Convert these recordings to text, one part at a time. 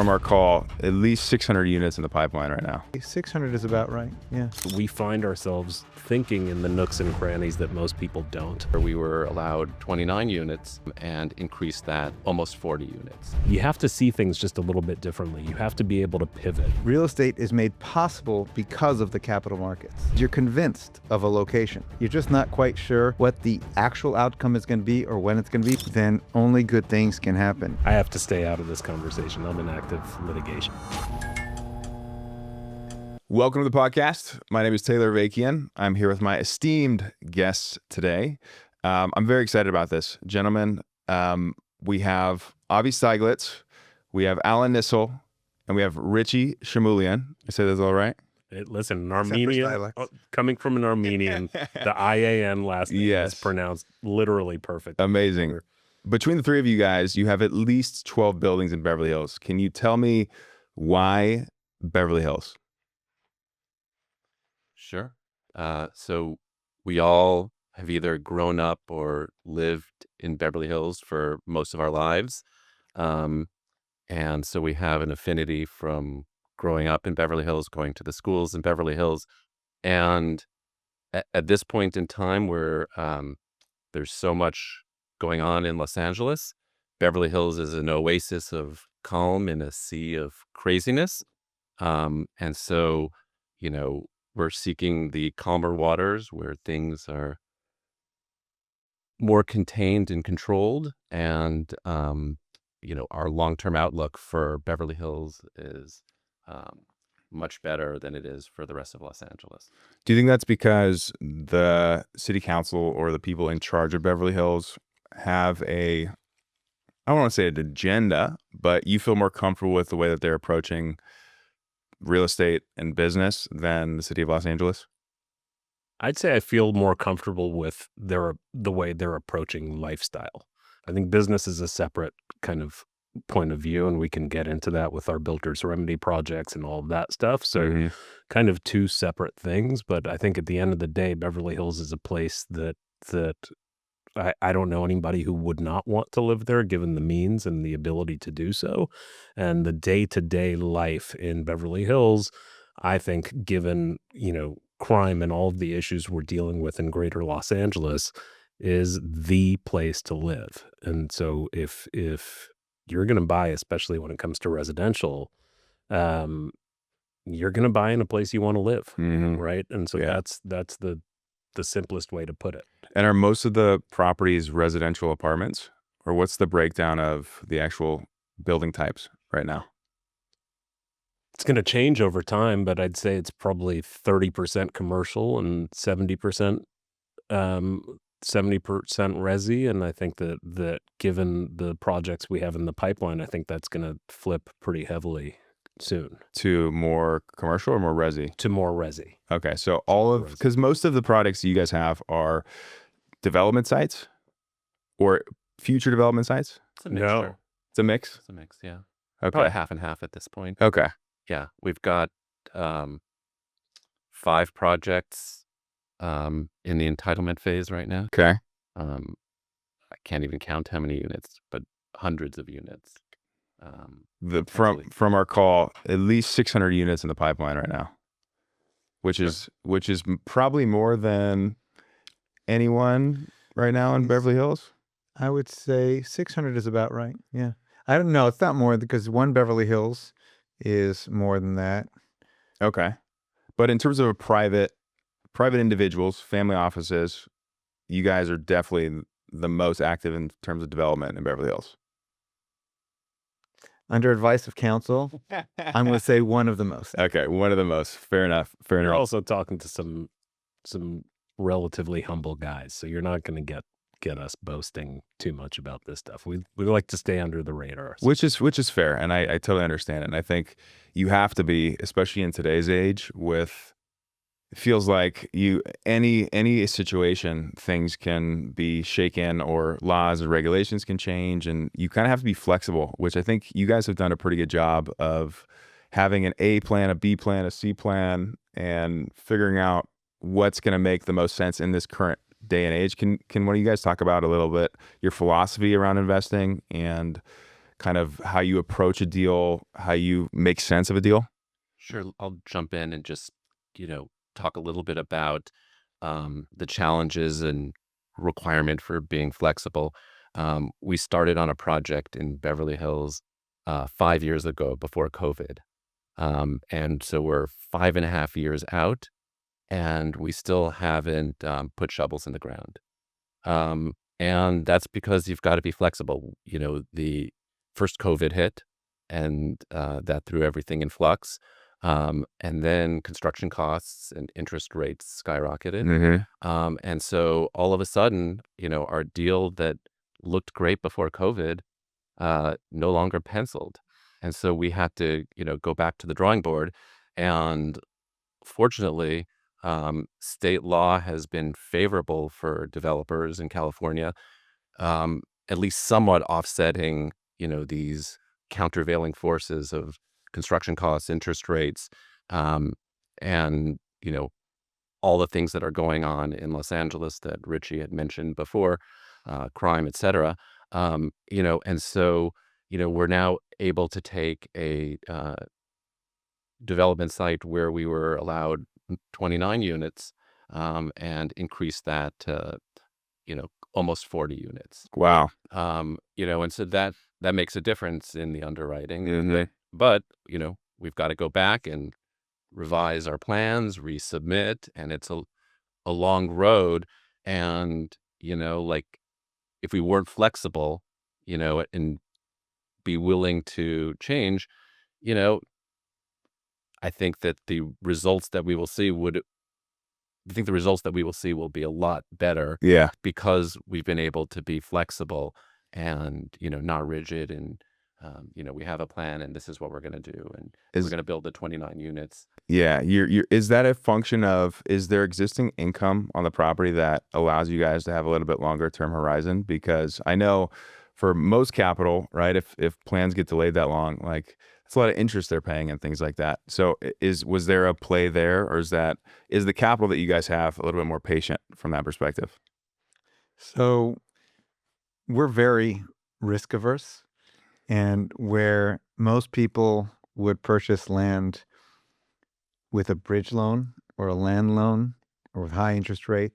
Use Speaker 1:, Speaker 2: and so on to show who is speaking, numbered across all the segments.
Speaker 1: from our call, at least 600 units in the pipeline right now.
Speaker 2: 600 is about right, yeah.
Speaker 3: We find ourselves thinking in the nooks and crannies that most people don't.
Speaker 4: We were allowed 29 units and increased that almost 40 units.
Speaker 3: You have to see things just a little bit differently. You have to be able to pivot.
Speaker 2: Real estate is made possible because of the capital markets. You're convinced of a location. You're just not quite sure what the actual outcome is going to be or when it's going to be. Then only good things can happen.
Speaker 3: I have to stay out of this conversation. I'm in active litigation.
Speaker 1: Welcome to the podcast. My name is Taylor Avakian. I'm here with my esteemed guests today. I'm very excited about this. Gentlemen, we have Avi Stieglitz, we have Alan Nissel, and we have Richie Shamooilian. I say this all right?
Speaker 3: Listen, an Armenian, coming from an Armenian, the IAN last name is pronounced literally perfect.
Speaker 1: Amazing. Between the three of you guys, you have at least 12 buildings in Beverly Hills. Can you tell me why Beverly Hills?
Speaker 4: Sure. So we all have either grown up or lived in Beverly Hills for most of our lives. And so we have an affinity from growing up in Beverly Hills, going to the schools in Beverly Hills. And at this point in time where there's so much going on in Los Angeles, Beverly Hills is an oasis of calm in a sea of craziness. And so, you know, we're seeking the calmer waters where things are more contained and controlled. And, you know, our long-term outlook for Beverly Hills is much better than it is for the rest of Los Angeles.
Speaker 1: Do you think that's because the city council or the people in charge of Beverly Hills have I don't want to say an agenda, but you feel more comfortable with the way that they're approaching real estate and business than the city of Los Angeles?
Speaker 3: I'd say I feel more comfortable with the way they're approaching lifestyle. I think business is a separate kind of point of view, and we can get into that with our Builder's Remedy projects and all of that stuff. So kind of two separate things, but I think at the end of the day, Beverly Hills is a place that I don't know anybody who would not want to live there given the means and the ability to do so. And the day-to-day life in Beverly Hills, I think given, you know, crime and all of the issues we're dealing with in greater Los Angeles is the place to live. And so if you're going to buy, especially when it comes to residential, you're going to buy in a place you want to live, right? And so that's the simplest way to put it.
Speaker 1: And are most of the properties residential apartments, or what's the breakdown of the actual building types right now?
Speaker 3: It's going to change over time, but I'd say it's probably 30% commercial and 70% resi. And I think that given the projects we have in the pipeline, I think that's going to flip pretty heavily soon.
Speaker 1: To more commercial or more resi?
Speaker 3: To more resi.
Speaker 1: Okay, so because most of the products you guys have are development sites or future development sites?
Speaker 4: It's a mixture.
Speaker 3: No.
Speaker 1: It's a mix?
Speaker 4: It's a mix, yeah.
Speaker 1: Okay.
Speaker 4: Probably half and half at this point.
Speaker 1: Okay.
Speaker 4: Yeah, we've got 5 projects in the entitlement phase right now.
Speaker 1: Okay.
Speaker 4: I can't even count how many units, but hundreds of units.
Speaker 1: From our call, at least 600 units in the pipeline right now, which is probably more than anyone right now in Beverly Hills.
Speaker 2: I would say 600 is about right, yeah. I don't know, it's not more because one Beverly Hills is more than that.
Speaker 1: Okay. But in terms of private individuals, family offices, you guys are definitely the most active in terms of development in Beverly Hills.
Speaker 2: Under advice of counsel, I'm going to say one of the most.
Speaker 1: Okay, one of the most. Fair enough.
Speaker 3: You're also talking to some relatively humble guys, so you're not going to get us boasting too much about this stuff. We like to stay under the radar.
Speaker 1: Which is fair, and I totally understand it. And I think you have to be, especially in today's age, with it feels like any situation, things can be shaken or laws and regulations can change, and you kind of have to be flexible, which I think you guys have done a pretty good job of having an A plan, a B plan, a C plan, and figuring out what's going to make the most sense in this current day and age. Can one of you guys talk about a little bit your philosophy around investing and kind of how you approach a deal, how you make sense of a deal?
Speaker 4: Sure, I'll jump in and just, talk a little bit about the challenges and requirement for being flexible. We started on a project in Beverly Hills 5 years ago before COVID. And so we're 5.5 years out, and we still haven't put shovels in the ground. And that's because you've got to be flexible. The first COVID hit, and that threw everything in flux. And then construction costs and interest rates skyrocketed. And so all of a sudden, our deal that looked great before COVID no longer penciled. And so we had to, go back to the drawing board. And fortunately, state law has been favorable for developers in California, at least somewhat offsetting, these countervailing forces of construction costs, interest rates, and, all the things that are going on in Los Angeles that Richie had mentioned before, crime, et cetera. And so, we're now able to take a development site where we were allowed 29 units and increase that to, almost 40 units.
Speaker 1: Wow.
Speaker 4: And so that makes a difference in the underwriting.
Speaker 1: Mhm.
Speaker 4: But, we've got to go back and revise our plans, resubmit, and it's a long road. And, like if we weren't flexible, and be willing to change, you know, I think that the results that we will see will be a lot better
Speaker 1: Yeah.
Speaker 4: because we've been able to be flexible and, not rigid. And, we have a plan and this is what we're going to do. And we're going to build the 29 units.
Speaker 1: Yeah. Is that a function of, is there existing income on the property that allows you guys to have a little bit longer term horizon? Because I know for most capital, right, if plans get delayed that long, like it's a lot of interest they're paying and things like that. So was there a play there, or is the capital that you guys have a little bit more patient from that perspective?
Speaker 2: So we're very risk averse, and where most people would purchase land with a bridge loan or a land loan or with high interest rate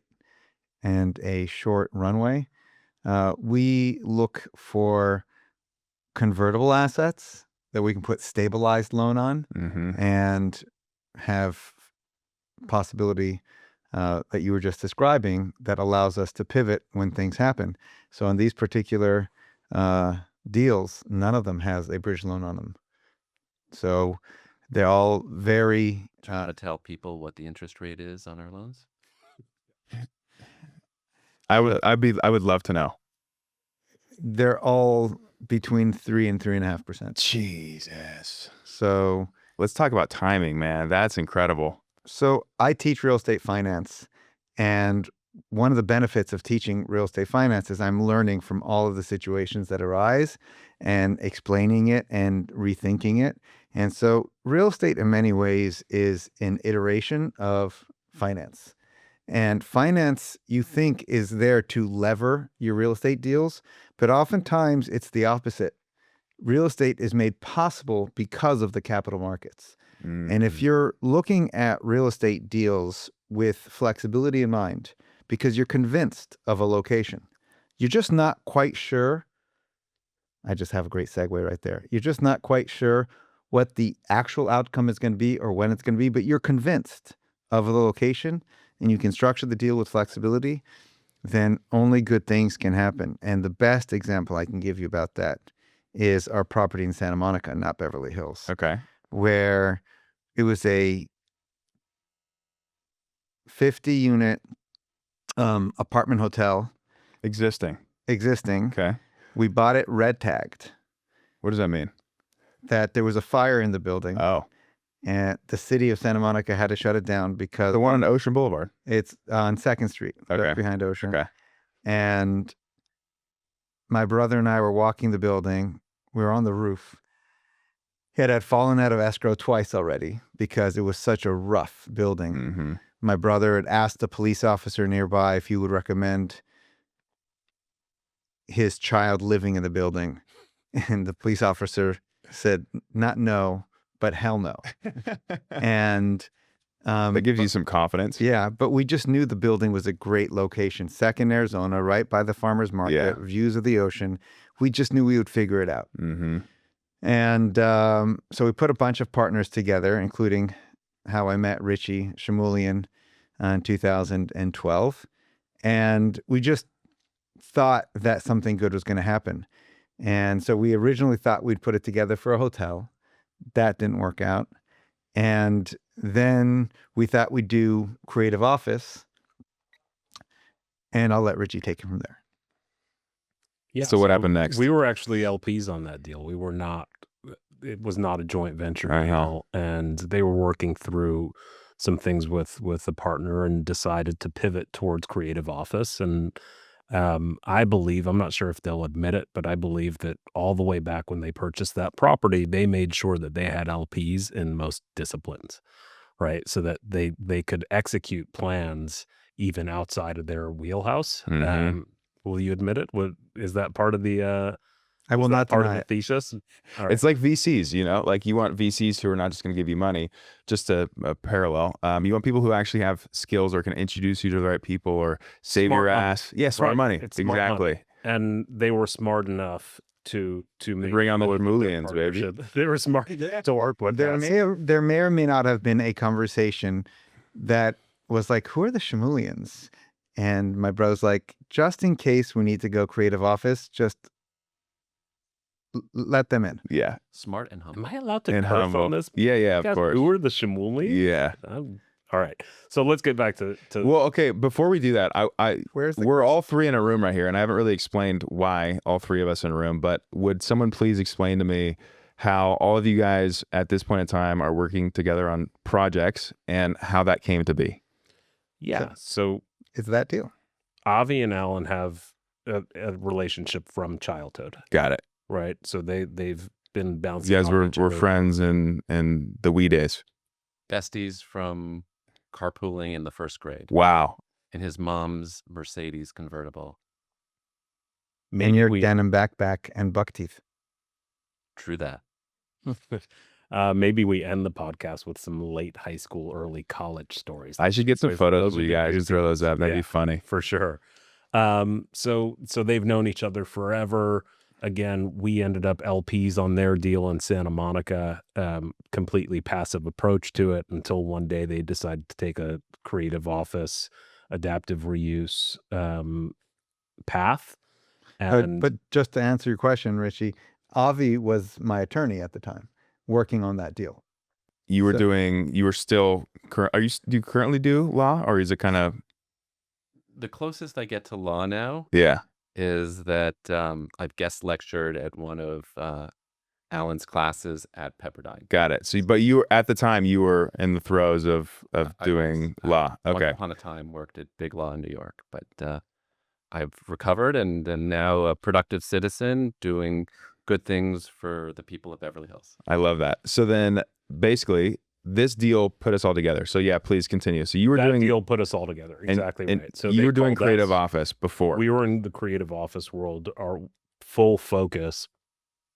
Speaker 2: and a short runway, we look for convertible assets that we can put stabilized loan on
Speaker 1: Mm-hmm.
Speaker 2: and have possibility that you were just describing that allows us to pivot when things happen. So on these particular deals, none of them has a bridge loan on them. So they're all very
Speaker 4: Trying to tell people what the interest rate is on our loans.
Speaker 1: I would love to know.
Speaker 2: they're all between 3 and 3.5%.
Speaker 1: Jesus.
Speaker 2: So
Speaker 1: Let's talk about timing, man. That's incredible.
Speaker 2: So I teach real estate finance, and one of the benefits of teaching real estate finance is I'm learning from all of the situations that arise and explaining it and rethinking it. And so real estate in many ways is an iteration of finance. And finance, you think, is there to lever your real estate deals, but oftentimes it's the opposite. Real estate is made possible because of the capital markets. And if you're looking at real estate deals with flexibility in mind, because you're convinced of a location, you're just not quite sure. I just have a great segue right there. You're just not quite sure what the actual outcome is going to be or when it's going to be, but you're convinced of the location and you can structure the deal with flexibility, then only good things can happen. And the best example I can give you about that is our property in Santa Monica, not Beverly Hills.
Speaker 1: Okay.
Speaker 2: Where it was a 50-unit apartment hotel
Speaker 1: Existing.
Speaker 2: existing.
Speaker 1: Okay.
Speaker 2: We bought it red tagged,
Speaker 1: What does that mean?
Speaker 2: that there was a fire in the building,
Speaker 1: Oh,
Speaker 2: and the city of Santa Monica had to shut it down because
Speaker 1: the one on Ocean Boulevard.
Speaker 2: it's on 2nd Street,
Speaker 1: Okay.
Speaker 2: right behind Ocean.
Speaker 1: Okay.
Speaker 2: And my brother and I were walking the building. We were on the roof. It had fallen out of escrow twice already because it was such a rough building.
Speaker 1: Mm-hmm.
Speaker 2: My brother had asked a police officer nearby if he would recommend his child living in the building And the police officer said, not no, but hell no. And
Speaker 1: That gives you some confidence.
Speaker 2: yeah, but we just knew the building was a great location. Second Arizona, right by the farmer's market,
Speaker 1: Yeah.
Speaker 2: views of the ocean. We just knew we would figure it out.
Speaker 1: Mm-hmm.
Speaker 2: And so we put a bunch of partners together, including how I met Richie Shamooilian in 2012. And we just thought that something good was going to happen. And so we originally thought we'd put it together for a hotel. That didn't work out. And then we thought we'd do creative office. And I'll let Richie take it from there.
Speaker 3: Yeah.
Speaker 1: So what happened next?
Speaker 3: We were actually LPs on that deal. We were not. It was not a joint venture
Speaker 1: Uh-huh.
Speaker 3: deal, and they were working through some things with a partner and decided to pivot towards creative office. And I believe, I'm not sure if they'll admit it, but I believe that all the way back when they purchased that property, they made sure that they had LPs in most disciplines, right? So that they could execute plans even outside of their wheelhouse.
Speaker 1: Mhm.
Speaker 3: Will you admit it? Is that part of the
Speaker 2: I will
Speaker 3: was that
Speaker 2: not
Speaker 3: part
Speaker 2: deny
Speaker 3: of
Speaker 2: it.
Speaker 3: the thesis? All right.
Speaker 1: It's like VCs, you know, like you want VCs who are not just going to give you money, just a parallel. You want people who actually have skills or can introduce you to the right people or save
Speaker 3: Smart
Speaker 1: your
Speaker 3: money,
Speaker 1: ass. Yeah, smart
Speaker 3: right?
Speaker 1: money.
Speaker 3: It's smart money.
Speaker 1: Exactly.
Speaker 3: And they were smart enough to make
Speaker 1: Bring on the
Speaker 3: good with their
Speaker 1: Shamooilians, baby.
Speaker 3: partnership. They were smart to work with
Speaker 2: There
Speaker 3: us.
Speaker 2: there may or may not have been a conversation that was like, who are the Shamooilians? And my brother's like, just in case we need to go creative office, just let them in.
Speaker 1: Yeah.
Speaker 4: Smart and humble.
Speaker 3: Am I allowed to
Speaker 1: And
Speaker 3: curse
Speaker 1: humble.
Speaker 3: on this?
Speaker 1: Yeah, yeah, of
Speaker 3: Guys,
Speaker 1: course.
Speaker 3: who are the Shamooilians?
Speaker 1: Yeah.
Speaker 3: All right. So let's get back to
Speaker 1: Well, okay, before we do that,
Speaker 2: Where's the
Speaker 1: we're all three in a room right here, and I haven't really explained why all three of us in a room, but would someone please explain to me how all of you guys at this point in time are working together on projects and how that came to be?
Speaker 3: yeah. So
Speaker 2: It's that deal.
Speaker 3: Avi and Alan have a relationship from childhood,
Speaker 1: Got it.
Speaker 3: right? So they've been bouncing.
Speaker 1: You guys
Speaker 3: off
Speaker 1: were
Speaker 3: each other.
Speaker 1: friends in the wee days.
Speaker 4: Besties from carpooling in the first grade
Speaker 1: Wow.
Speaker 4: in his mom's Mercedes convertible.
Speaker 2: And
Speaker 3: Maybe
Speaker 2: your
Speaker 3: we
Speaker 2: denim backpack and buck teeth.
Speaker 4: True that.
Speaker 3: maybe we end the podcast with some late high school, early college stories.
Speaker 1: I should get some
Speaker 3: Those
Speaker 1: photos
Speaker 3: would
Speaker 1: of you
Speaker 3: be
Speaker 1: guys and throw those up. That'd
Speaker 3: Yeah.
Speaker 1: be funny.
Speaker 3: For sure. So they've known each other forever. Again, we ended up LPs on their deal in Santa Monica, completely passive approach to it until one day they decided to take a creative office, adaptive reuse path. And
Speaker 2: But just to answer your question, Richie, Avi was my attorney at the time, working on that deal.
Speaker 1: You were
Speaker 2: So-
Speaker 1: doing. You were still. Do you currently do law, or is it kind of?
Speaker 4: The closest I get to law now
Speaker 1: Yeah.
Speaker 4: is that I've guest lectured at one of Alan's classes at Pepperdine.
Speaker 1: Got it. So, but you were at the time you were in the throes of
Speaker 4: I
Speaker 1: doing
Speaker 4: was.
Speaker 1: law.
Speaker 4: Once
Speaker 1: Okay.
Speaker 4: upon a time worked at Big Law in New York, but I've recovered and now a productive citizen doing good things for the people of Beverly Hills.
Speaker 1: I love that. So then, basically, this deal put us all together. So yeah, please continue. So you were
Speaker 3: that
Speaker 1: doing.
Speaker 3: deal put us all together. Exactly
Speaker 1: and
Speaker 3: right. So
Speaker 1: you
Speaker 3: they
Speaker 1: were doing
Speaker 3: called
Speaker 1: creative
Speaker 3: us-
Speaker 1: office before.
Speaker 3: We were in the creative office world. Our full focus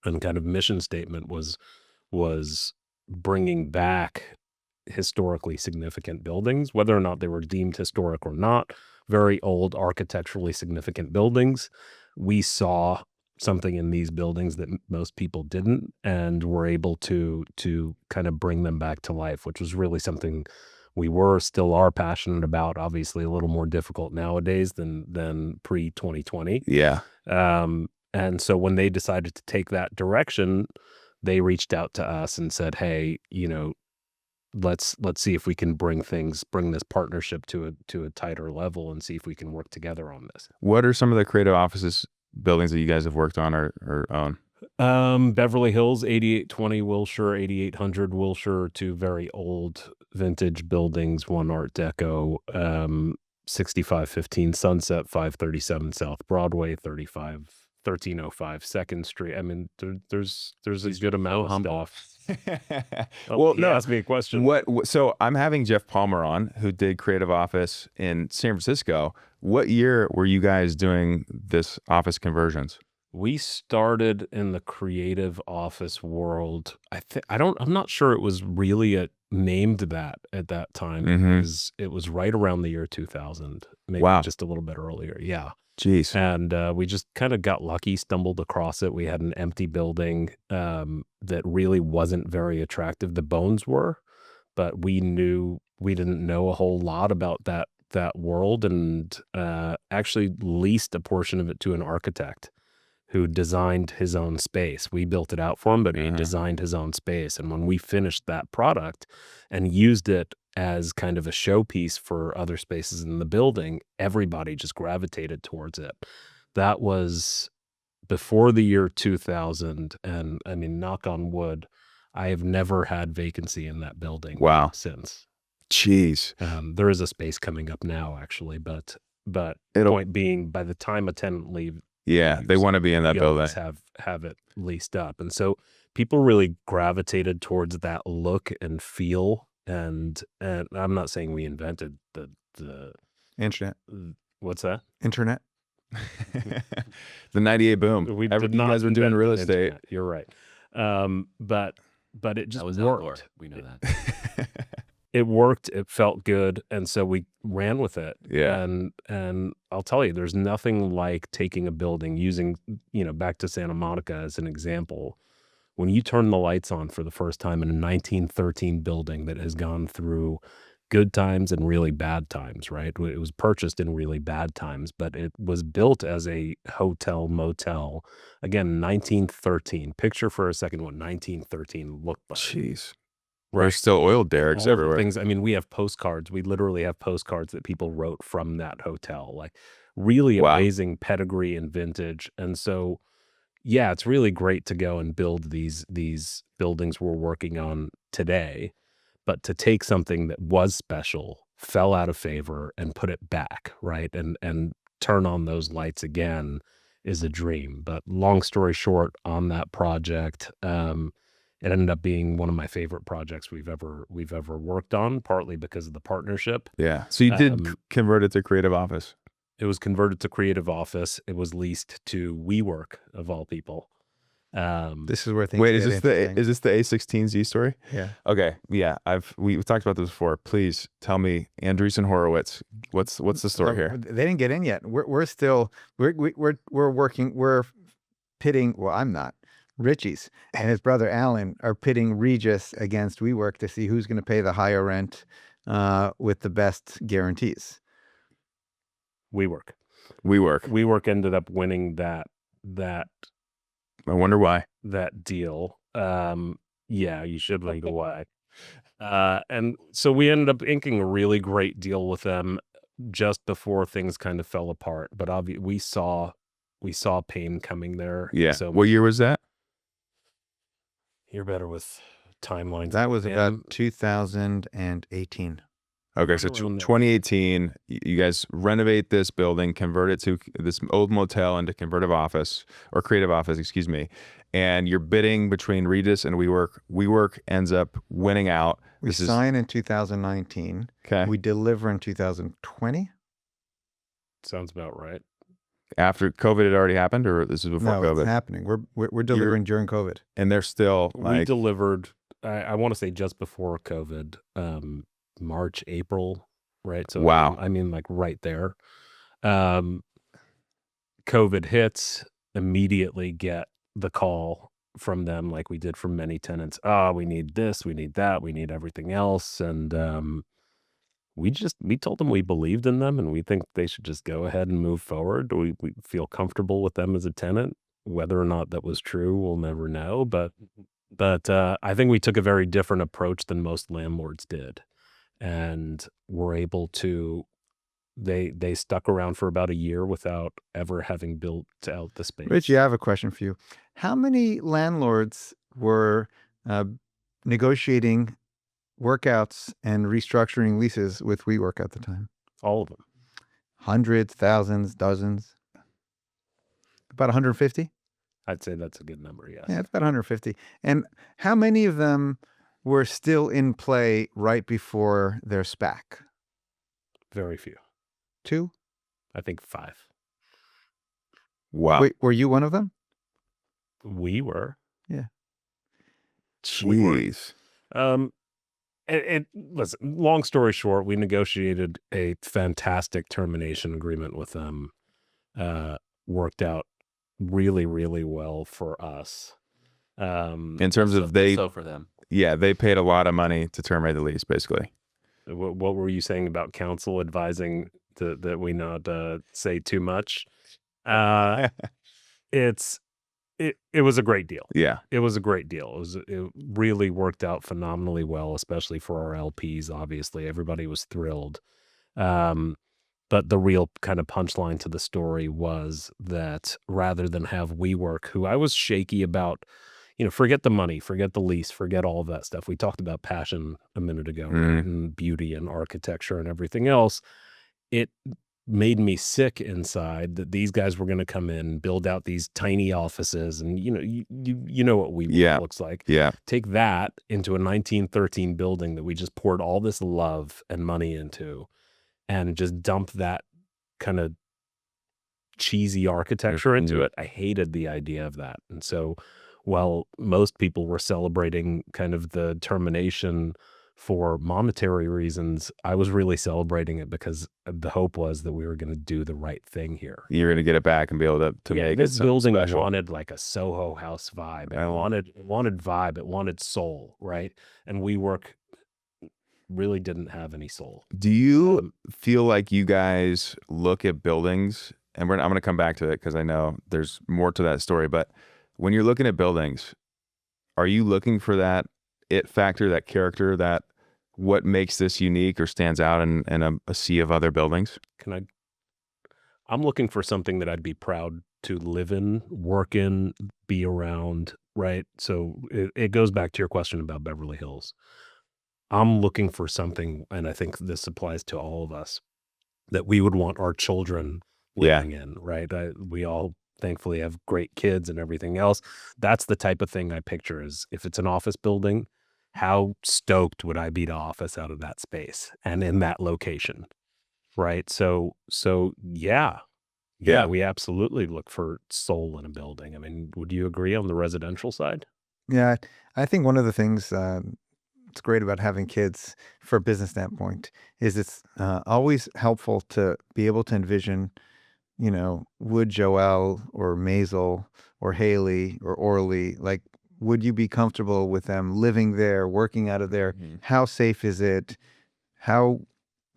Speaker 3: and kind of mission statement was bringing back historically significant buildings, whether or not they were deemed historic or not, very old architecturally significant buildings. We saw something in these buildings that most people didn't, and were able to kind of bring them back to life, which was really something we still are passionate about. Obviously, a little more difficult nowadays than pre 2020.
Speaker 1: Yeah.
Speaker 3: And so when they decided to take that direction, they reached out to us and said, "Hey, let's see if we can bring this partnership to a tighter level and see if we can work together on this."
Speaker 1: What are some of the creative offices buildings that you guys have worked on or own?
Speaker 3: Beverly Hills, 8820 Wilshire, 8800 Wilshire, two very old vintage buildings, one Art Deco, 6515 Sunset, 537 South Broadway, 1305 Second Street. I mean, there's a good amount of
Speaker 4: humble.
Speaker 3: stuff.
Speaker 1: Well,
Speaker 3: He
Speaker 1: no.
Speaker 3: asked me a question.
Speaker 1: So I'm having Jeff Palmer on, who did creative office in San Francisco. What year were you guys doing this office conversions?
Speaker 3: We started in the creative office world. I'm not sure it was really named that at that time.
Speaker 1: Mm-hmm.
Speaker 3: It was right around the year 2000, maybe
Speaker 1: Wow.
Speaker 3: just a little bit earlier. Yeah.
Speaker 1: Jeez.
Speaker 3: And we just kind of got lucky, stumbled across it. We had an empty building that really wasn't very attractive. The bones were, but we didn't know a whole lot about that world, and actually leased a portion of it to an architect who designed his own space. We built it out for him, but he designed his own space. And when we finished that product and used it as kind of a showpiece for other spaces in the building, everybody just gravitated towards it. That was before the year 2000. And I mean, knock on wood, I have never had vacancy in that building
Speaker 1: Wow.
Speaker 3: since.
Speaker 1: Jeez.
Speaker 3: There is a space coming up now, actually, but point being, by the time a tenant leaves,
Speaker 1: yeah, they want to be in that building.
Speaker 3: Have it leased up, and so people really gravitated towards that look and feel. And I'm not saying we invented the
Speaker 2: Internet.
Speaker 3: What's that?
Speaker 2: Internet.
Speaker 1: The 98 boom.
Speaker 3: You
Speaker 1: guys were doing real estate.
Speaker 3: Internet. You're right. But it just
Speaker 4: That was
Speaker 3: worked.
Speaker 4: outdoor. We know that.
Speaker 3: It worked. It felt good, and so we ran with it.
Speaker 1: Yeah.
Speaker 3: And I'll tell you, there's nothing like taking a building, using, back to Santa Monica as an example. When you turn the lights on for the first time in a 1913 building that has gone through good times and really bad times, right? It was purchased in really bad times, but it was built as a hotel motel. Again, 1913. Picture for a second what 1913 looked like.
Speaker 1: Jeez.
Speaker 3: Right.
Speaker 1: There's still oil derricks
Speaker 3: All the
Speaker 1: everywhere.
Speaker 3: things. I mean, we have postcards. We literally have postcards that people wrote from that hotel. Like, really amazing pedigree and vintage. And so, yeah, it's really great to go and build these buildings we're working on today. But to take something that was special, fell out of favor, and put it back, right, and turn on those lights again is a dream. But long story short, on that project, it ended up being one of my favorite projects we've ever worked on, partly because of the partnership.
Speaker 1: Yeah. So you did convert it to creative office.
Speaker 3: It was converted to creative office. It was leased to WeWork, of all people.
Speaker 2: This is where things
Speaker 1: Wait,
Speaker 2: get
Speaker 1: is this the A16Z story?
Speaker 2: Yeah.
Speaker 1: Okay. Yeah. We've talked about this before. Please tell me, Andreessen Horowitz, what's the story here?
Speaker 2: They didn't get in yet. We're still working. We're pitting. Well, I'm not. Richie's and his brother Alan are pitting Regis against WeWork to see who's going to pay the higher rent with the best guarantees.
Speaker 3: WeWork ended up winning that.
Speaker 1: I wonder why.
Speaker 3: That deal. Yeah, you should wonder why. And so we ended up inking a really great deal with them just before things kind of fell apart. But we saw pain coming there.
Speaker 1: Yeah.
Speaker 3: So
Speaker 1: what year was that?
Speaker 3: You're better with timelines.
Speaker 2: That was about 2018.
Speaker 1: Okay, so 2018, you guys renovate this building, convert it to this old motel into creative office, excuse me, and you're bidding between Regis and WeWork. WeWork ends up winning out.
Speaker 2: We sign in 2019.
Speaker 1: Okay.
Speaker 2: We deliver in 2020.
Speaker 3: Sounds about right.
Speaker 1: After COVID had already happened, or this is before COVID?
Speaker 2: No, it's happening. We're delivering during COVID,
Speaker 1: and they're still
Speaker 3: we delivered. I want to say just before COVID, March, April, right? So
Speaker 1: wow,
Speaker 3: I mean like right there. COVID hits, immediately get the call from them, like we did from many tenants. We need this, we need that, we need everything else, and we told them we believed in them and we think they should just go ahead and move forward. We feel comfortable with them as a tenant. Whether or not that was true, we'll never know. But I think we took a very different approach than most landlords did, and were able to. They stuck around for about a year without ever having built out the space.
Speaker 2: Richie, I have a question for you. How many landlords were negotiating workouts and restructuring leases with WeWork at the time?
Speaker 3: All of them.
Speaker 2: Hundreds, thousands, dozens? About 150?
Speaker 3: I'd say that's a good number, yes.
Speaker 2: Yeah, it's about 150. And how many of them were still in play right before their SPAC?
Speaker 3: Very few.
Speaker 2: 2?
Speaker 3: I think 5.
Speaker 1: Wow.
Speaker 2: Wait, were you one of them?
Speaker 3: We were.
Speaker 2: Yeah.
Speaker 1: Jeez.
Speaker 3: Listen, long story short, we negotiated a fantastic termination agreement with them. Worked out really, really well for us.
Speaker 1: In terms of
Speaker 4: So for them.
Speaker 1: they paid a lot of money to terminate the lease, basically.
Speaker 3: What were you saying about counsel advising that we not say too much? It was a great deal.
Speaker 1: Yeah.
Speaker 3: It was a great deal. It really worked out phenomenally well, especially for our LPs. Obviously, everybody was thrilled. But the real kind of punchline to the story was that rather than have WeWork, who I was shaky about, forget the money, forget the lease, forget all of that stuff. We talked about passion a minute ago, right? And beauty and architecture and everything else. It made me sick inside that these guys were going to come in, build out these tiny offices, and you know what WeWork looks like.
Speaker 1: Yeah.
Speaker 3: Take that into a 1913 building that we just poured all this love and money into, and just dump that kind of cheesy architecture into it. I hated the idea of that. And so while most people were celebrating kind of the termination for monetary reasons, I was really celebrating it because the hope was that we were going to do the right thing here.
Speaker 1: You're going to get it back and be able to make
Speaker 3: this
Speaker 1: it
Speaker 3: building
Speaker 1: special.
Speaker 3: wanted like a Soho House vibe. It wanted vibe. It wanted soul, right? And WeWork really didn't have any soul.
Speaker 1: Do you feel like you guys look at buildings, and I'm going to come back to it because I know there's more to that story, but when you're looking at buildings, are you looking for that it factor, that character, that what makes this unique or stands out in a sea of other buildings?
Speaker 3: I'm looking for something that I'd be proud to live in, work in, be around, right? So it goes back to your question about Beverly Hills. I'm looking for something, and I think this applies to all of us, that we would want our children living in, right? We all thankfully have great kids and everything else. That's the type of thing I picture is if it's an office building, how stoked would I be to office out of that space and in that location, right? So yeah, we absolutely look for soul in a building. I mean, would you agree on the residential side?
Speaker 2: Yeah, I think one of the things it's great about having kids for a business standpoint is it's always helpful to be able to envision, would Joelle or Maisel or Haley or Orly, like, would you be comfortable with them living there, working out of there?
Speaker 1: Mm-hmm.
Speaker 2: How safe is it? How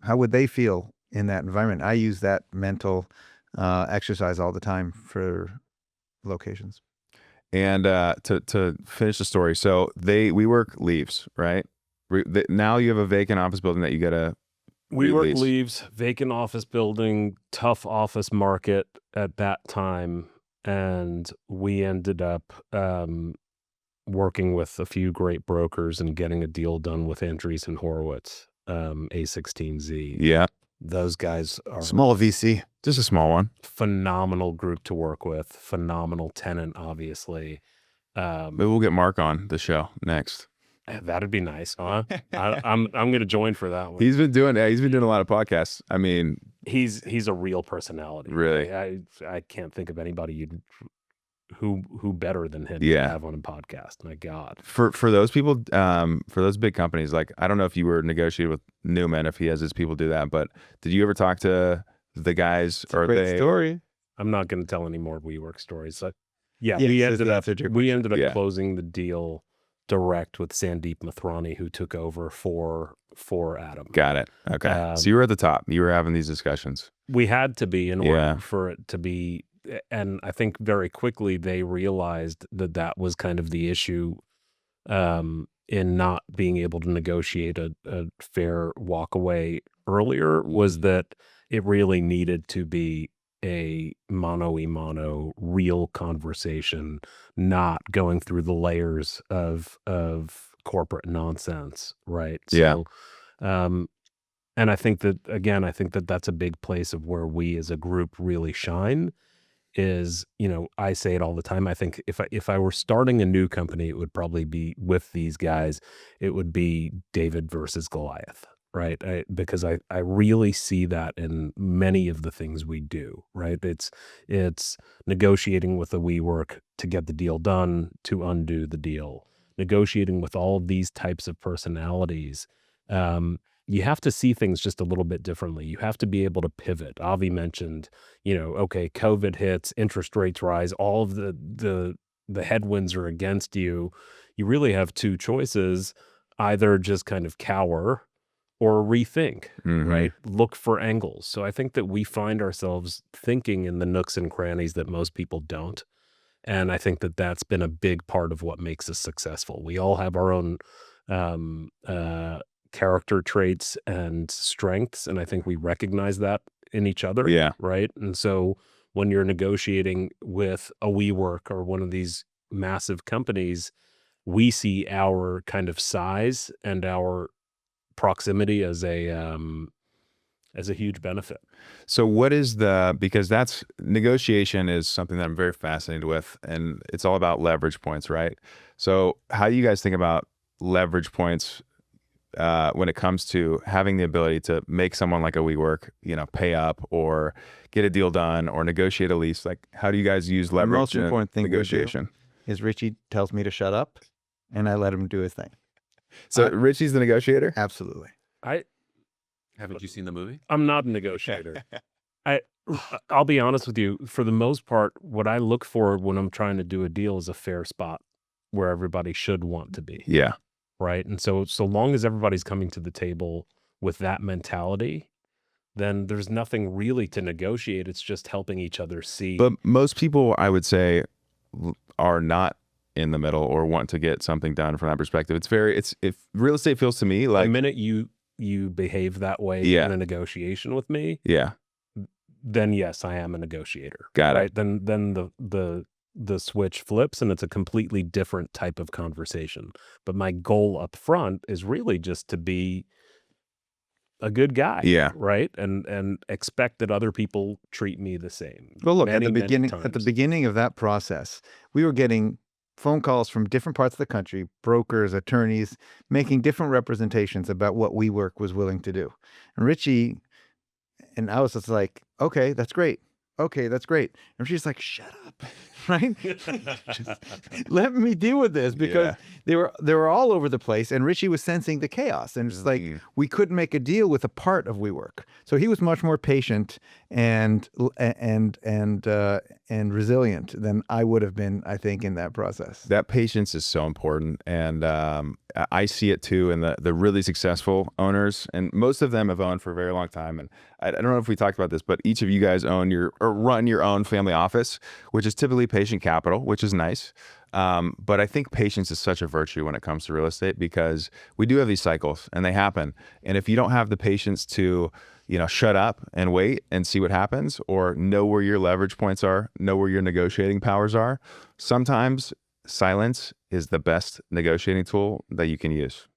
Speaker 2: would they feel in that environment? I use that mental exercise all the time for locations.
Speaker 1: And to finish the story, so WeWork leaves, right? Now you have a vacant office building that you got to
Speaker 3: WeWork leaves, vacant office building, tough office market at that time, and we ended up working with a few great brokers and getting a deal done with Andreessen Horowitz, A16Z.
Speaker 1: Yeah.
Speaker 3: Those guys are
Speaker 2: small VC,
Speaker 1: just a small one.
Speaker 3: Phenomenal group to work with. Phenomenal tenant, obviously.
Speaker 1: Maybe we'll get Mark on the show next.
Speaker 3: That'd be nice, huh? I'm going to join for that one.
Speaker 1: He's been doing a lot of podcasts. I mean,
Speaker 3: he's a real personality.
Speaker 1: Really,
Speaker 3: I can't think of anybody who better than him to have on a podcast. My God.
Speaker 1: For those people, for those big companies, like I don't know if you were negotiating with Newman, if he has his people do that, but did you ever talk to the guys?
Speaker 2: It's a great story.
Speaker 3: I'm not going to tell any more WeWork stories. So, we ended up closing the deal direct with Sandeep Mathrani, who took over for Adam.
Speaker 1: Got it. Okay. So you were at the top. You were having these discussions.
Speaker 3: We had to be in order for it to be. And I think very quickly they realized that was kind of the issue in not being able to negotiate a fair walkaway earlier, was that it really needed to be a mano-a-mano real conversation, not going through the layers of corporate nonsense, right? So, and I think that that's a big place of where we as a group really shine. Is, I say it all the time. I think if I were starting a new company, it would probably be with these guys. It would be David versus Goliath, right? Because I really see that in many of the things we do, right? It's negotiating with a WeWork to get the deal done, to undo the deal, negotiating with all of these types of personalities. You have to see things just a little bit differently. You have to be able to pivot. Avi mentioned, okay, COVID hits, interest rates rise, all of the headwinds are against you. You really have two choices: either just kind of cower or rethink,
Speaker 1: Hmm.
Speaker 3: right? Look for angles. So I think that we find ourselves thinking in the nooks and crannies that most people don't. And I think that that's been a big part of what makes us successful. We all have our own um, uh, character traits and strengths. And I think we recognize that in each other,
Speaker 1: Yeah.
Speaker 3: right? And so when you're negotiating with a WeWork or one of these massive companies, we see our kind of size and our proximity as a huge benefit.
Speaker 1: So because that's negotiation is something that I'm very fascinated with, and it's all about leverage points, right? So how do you guys think about leverage points when it comes to having the ability to make someone like a WeWork, pay up or get a deal done or negotiate a lease? Like, how do you guys use
Speaker 2: The
Speaker 1: leverage
Speaker 2: most
Speaker 1: in
Speaker 2: important thing we do
Speaker 1: negotiation?
Speaker 2: is Richie tells me to shut up, and I let him do his thing.
Speaker 1: So Richie's the negotiator?
Speaker 2: Absolutely.
Speaker 4: Haven't you seen the movie?
Speaker 3: I'm not a negotiator. I'll be honest with you. For the most part, what I look for when I'm trying to do a deal is a fair spot where everybody should want to be.
Speaker 1: Yeah.
Speaker 3: Right. And so long as everybody's coming to the table with that mentality, then there's nothing really to negotiate. It's just helping each other see.
Speaker 1: But most people, I would say, are not in the middle or want to get something done from that perspective. If real estate feels to me
Speaker 3: the
Speaker 1: like,
Speaker 3: minute you behave that way
Speaker 1: Yeah.
Speaker 3: in a negotiation with me,
Speaker 1: yeah,
Speaker 3: then yes, I am a negotiator.
Speaker 1: Got it.
Speaker 3: Right. Then the switch flips and it's a completely different type of conversation. But my goal up front is really just to be a good guy.
Speaker 1: Yeah.
Speaker 3: Right. And expect that other people treat me the same.
Speaker 2: Well, look,
Speaker 3: many,
Speaker 2: at
Speaker 3: many
Speaker 2: the
Speaker 3: times.
Speaker 2: beginning of that process, we were getting phone calls from different parts of the country, brokers, attorneys, making different representations about what WeWork was willing to do. And Richie and I was just like, okay, that's great. Okay, that's great. And she's like, shut up, right? Just let me deal with this, because they were all over the place, and Richie was sensing the chaos, and it's like we couldn't make a deal with a part of WeWork. So he was much more patient and resilient than I would have been, I think, in that process.
Speaker 1: That patience is so important, and I see it too in the really successful owners, and most of them have owned for a very long time. And I don't know if we talked about this, but each of you guys own or run your own family office, which is typically patient capital, which is nice. But I think patience is such a virtue when it comes to real estate, because we do have these cycles and they happen. And if you don't have the patience to, shut up and wait and see what happens, or know where your leverage points are, know where your negotiating powers are, sometimes silence is the best negotiating tool that you can use.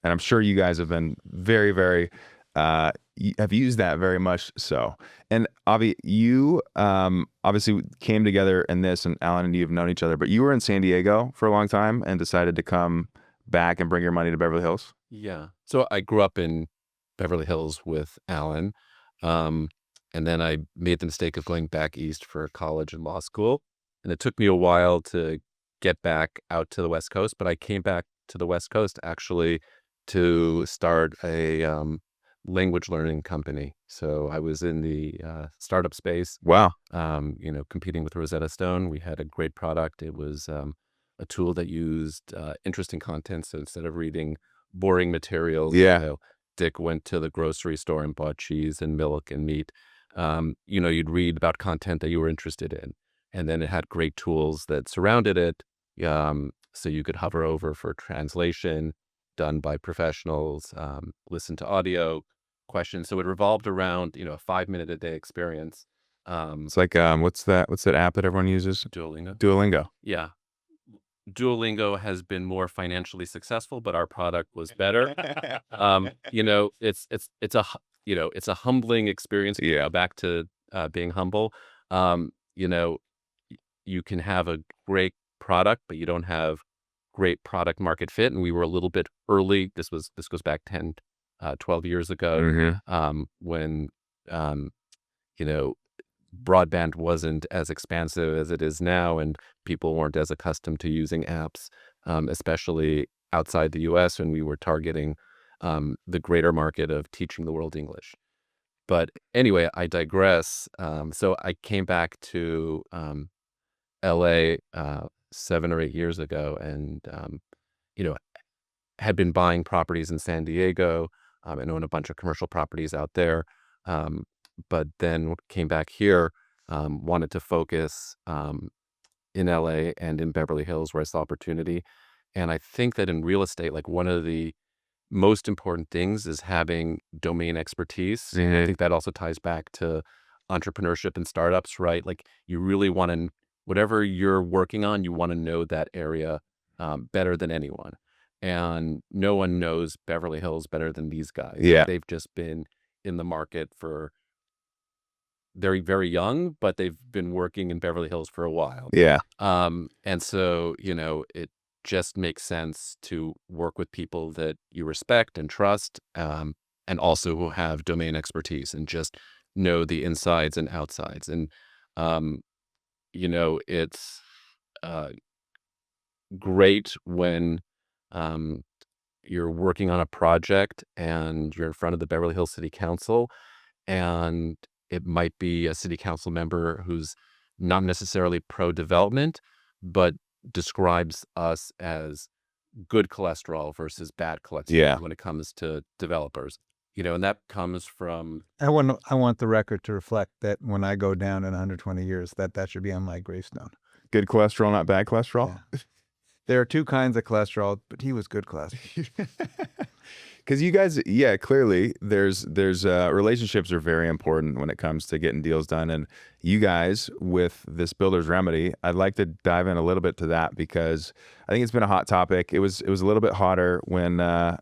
Speaker 1: And I'm sure you guys have been very, very, have used that very much so. And Avi, you obviously came together in this, and Alan and you have known each other, but you were in San Diego for a long time and decided to come back and bring your money to Beverly Hills.
Speaker 4: Yeah. So I grew up in Beverly Hills with Alan. And then I made the mistake of going back east for college and law school. And it took me a while to get back out to the West Coast, but I came back to the West Coast actually to start a language learning company. So I was in the startup space.
Speaker 1: Wow.
Speaker 4: Competing with Rosetta Stone. We had a great product. It was a tool that used interesting content. So instead of reading boring materials, Dick went to the grocery store and bought cheese and milk and meat. You'd read about content that you were interested in, and then it had great tools that surrounded it. So you could hover over for translation done by professionals, listen to audio questions. So it revolved around, a 5-minute a day experience.
Speaker 1: It's like, what's that app that everyone uses? Duolingo.
Speaker 4: Yeah. Duolingo has been more financially successful, but our product was better. It's a humbling experience.
Speaker 1: Yeah.
Speaker 4: Back to being humble. You can have a great product, but you don't have great product market fit. And we were a little bit early. This goes back 10 12 years ago,
Speaker 1: Mm-hmm.
Speaker 4: when um, you know, broadband wasn't as expansive as it is now, and people weren't as accustomed to using apps, especially outside the U.S. when we were targeting the greater market of teaching the world English. But anyway, I digress. So I came back to LA 7 or 8 years ago, and you know, had been buying properties in San Diego, and own a bunch of commercial properties out there. Um, but then came back here, wanted to focus in LA and in Beverly Hills where I saw opportunity. And I think that in real estate, like one of the most important things is having domain expertise. And I think that also ties back to entrepreneurship and startups, right? Like you really want to, whatever you're working on, you want to know that area better than anyone. And no one knows Beverly Hills better than these guys.
Speaker 1: Yeah.
Speaker 4: They've just been in the market for very, very young, but they've been working in Beverly Hills for a while.
Speaker 1: Yeah.
Speaker 4: And so, it just makes sense to work with people that you respect and trust, and also who have domain expertise and just know the insides and outsides. And, it's great when you're working on a project and you're in front of the Beverly Hills City Council, and it might be a city council member who's not necessarily pro-development, but describes us as good cholesterol versus bad
Speaker 1: Yeah.
Speaker 4: cholesterol when it comes to developers. And that comes from
Speaker 2: I want the record to reflect that when I go down in 120 years, that should be on my gravestone.
Speaker 1: Good cholesterol, not bad cholesterol.
Speaker 2: Yeah. There are two kinds of cholesterol, but he was good cholesterol.
Speaker 1: Because you guys, yeah, clearly there's relationships are very important when it comes to getting deals done. And you guys with this builder's remedy, I'd like to dive in a little bit to that because I think it's been a hot topic. It was a little bit hotter when, the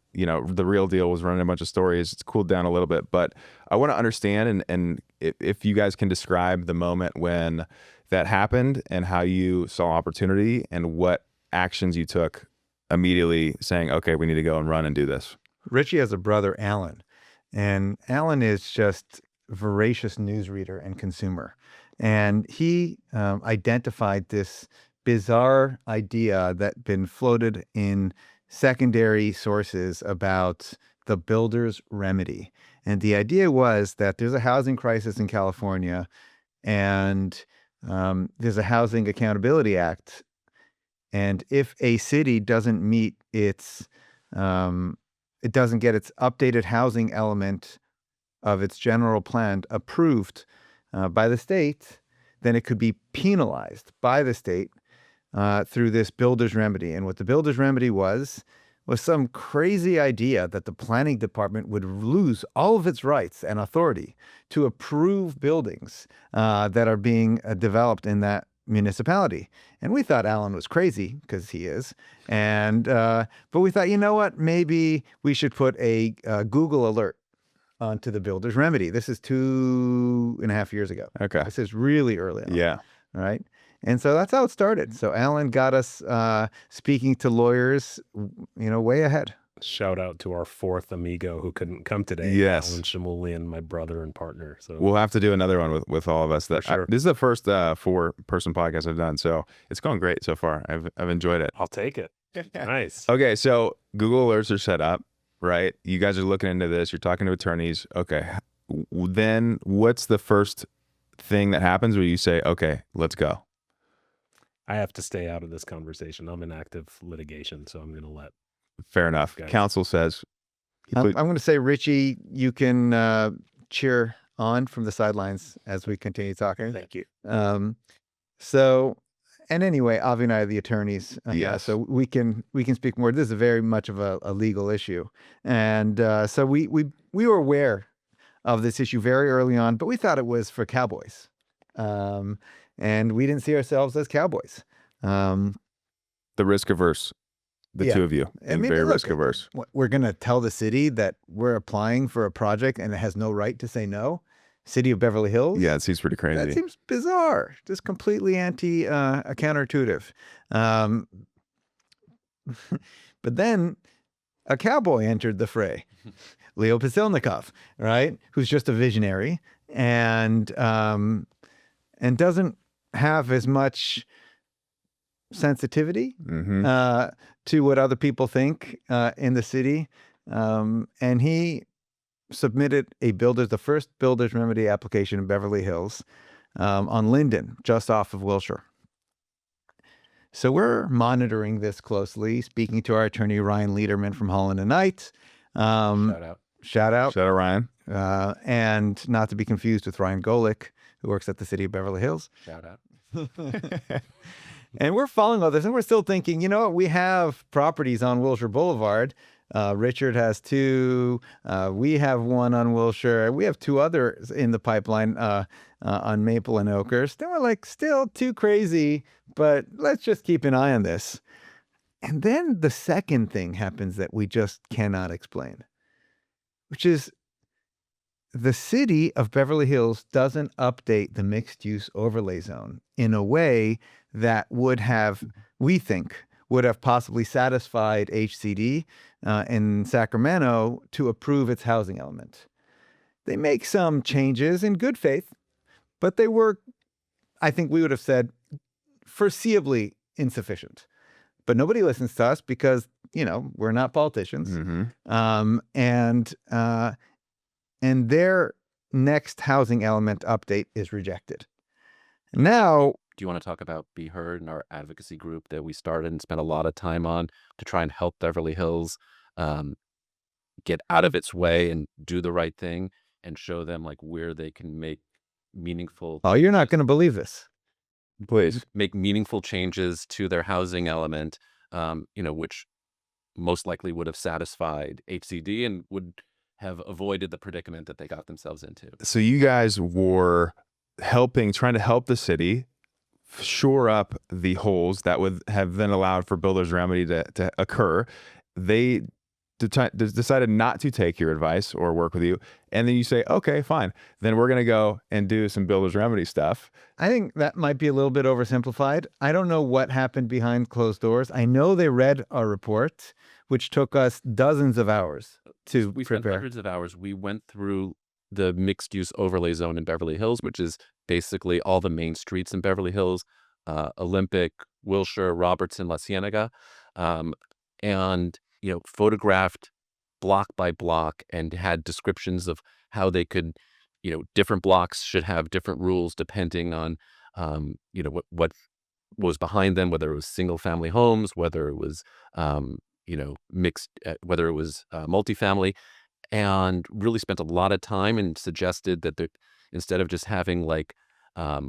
Speaker 1: Real Deal was running a bunch of stories. It's cooled down a little bit, but I want to understand and if you guys can describe the moment when that happened and how you saw opportunity and what actions you took immediately saying, okay, we need to go and run and do this.
Speaker 2: Richie has a brother, Alan, and Alan is just voracious newsreader and consumer. And he identified this bizarre idea that been floated in secondary sources about the builder's remedy. And the idea was that there's a housing crisis in California, and there's a Housing Accountability Act. And if a city doesn't meet it doesn't get its updated housing element of its general plan approved by the state, then it could be penalized by the state through this builder's remedy. And what the builder's remedy was some crazy idea that the planning department would lose all of its rights and authority to approve buildings that are being developed in that municipality. And we thought Alan was crazy, because he is. And but we thought, you know what? Maybe we should put a Google alert onto the builder's remedy. This is 2.5 years ago.
Speaker 1: Okay.
Speaker 2: This is really early on.
Speaker 1: Yeah.
Speaker 2: All right. And so that's how it started. So Alan got us speaking to lawyers, way ahead.
Speaker 3: Shout out to our fourth amigo who couldn't come today.
Speaker 1: Yes.
Speaker 3: Alan Shimoulian, my brother and partner. So
Speaker 1: We'll have to do another one with all of us.
Speaker 3: For sure.
Speaker 1: This is the first 4-person podcast I've done, so it's going great so far. I've enjoyed it.
Speaker 3: I'll take it. Nice.
Speaker 1: Okay, so Google alerts are set up, right? You guys are looking into this. You're talking to attorneys. Okay, then what's the first thing that happens where you say, okay, let's go?
Speaker 3: I have to stay out of this conversation. I'm in active litigation, so I'm going to let.
Speaker 1: Fair enough.
Speaker 3: Guys.
Speaker 1: Counsel says.
Speaker 2: I'm going to say, Richie, you can cheer on from the sidelines as we continue talking.
Speaker 3: Thank you.
Speaker 2: And anyway, Avi and I are the attorneys.
Speaker 1: Yes.
Speaker 2: So we can speak more. This is very much of a legal issue. And so we were aware of this issue very early on, but we thought it was for cowboys. And we didn't see ourselves as cowboys.
Speaker 1: The risk averse. The two of you, and very risk averse.
Speaker 2: We're going to tell the city that we're applying for a project and it has no right to say no. City of Beverly Hills?
Speaker 1: Yeah, it seems pretty crazy.
Speaker 2: That seems bizarre. Just completely counterintuitive. But then a cowboy entered the fray, Leo Pasilnikov, right? Who's just a visionary and doesn't have as much sensitivity to what other people think in the city. And he submitted the first builder's remedy application in Beverly Hills on Linden, just off of Wilshire. So we're monitoring this closely, speaking to our attorney, Ryan Lederman from Holland and Knight. Shout out,
Speaker 1: Ryan.
Speaker 2: And not to be confused with Ryan Golick, who works at the city of Beverly Hills.
Speaker 4: Shout out.
Speaker 2: And we're following all this, and we're still thinking, you know what, we have properties on Wilshire Boulevard. Richard has 2. We have 1 on Wilshire. We have 2 others in the pipeline on Maple and Oakhurst. And we're like, still too crazy, but let's just keep an eye on this. And then the second thing happens that we just cannot explain, which is the city of Beverly Hills doesn't update the mixed-use overlay zone in a way that would have, we think, would have possibly satisfied HCD in Sacramento to approve its housing element. They make some changes in good faith, but they were, I think we would have said, foreseeably insufficient. But nobody listens to us because, you know, we're not politicians. And their next housing element update is rejected. Now,
Speaker 4: do you want to talk about Be Heard and our advocacy group that we started and spent a lot of time on to try and help Beverly Hills get out of its way and do the right thing and show them like where they can make meaningful.
Speaker 2: Oh, you're not going to believe this.
Speaker 1: Please.
Speaker 4: Make meaningful changes to their housing element, which most likely would have satisfied HCD and would have avoided the predicament that they got themselves into.
Speaker 1: So you guys were trying to help the city shore up the holes that would have then allowed for builder's remedy to occur. They decided not to take your advice or work with you. And then you say, okay, fine. Then we're going to go and do some builder's remedy stuff.
Speaker 2: I think that might be a little bit oversimplified. I don't know what happened behind closed doors. I know they read our report, which took us dozens of hours to
Speaker 4: we
Speaker 2: prepare.
Speaker 4: Spent hundreds of hours. We went through the mixed-use overlay zone in Beverly Hills, which is basically all the main streets in Beverly Hills, Olympic, Wilshire, Robertson, La Cienega, and photographed block by block and had descriptions of how they could, different blocks should have different rules depending on, what was behind them, whether it was single family homes, whether it was, mixed, whether it was multifamily, and really spent a lot of time and suggested that instead of just having like a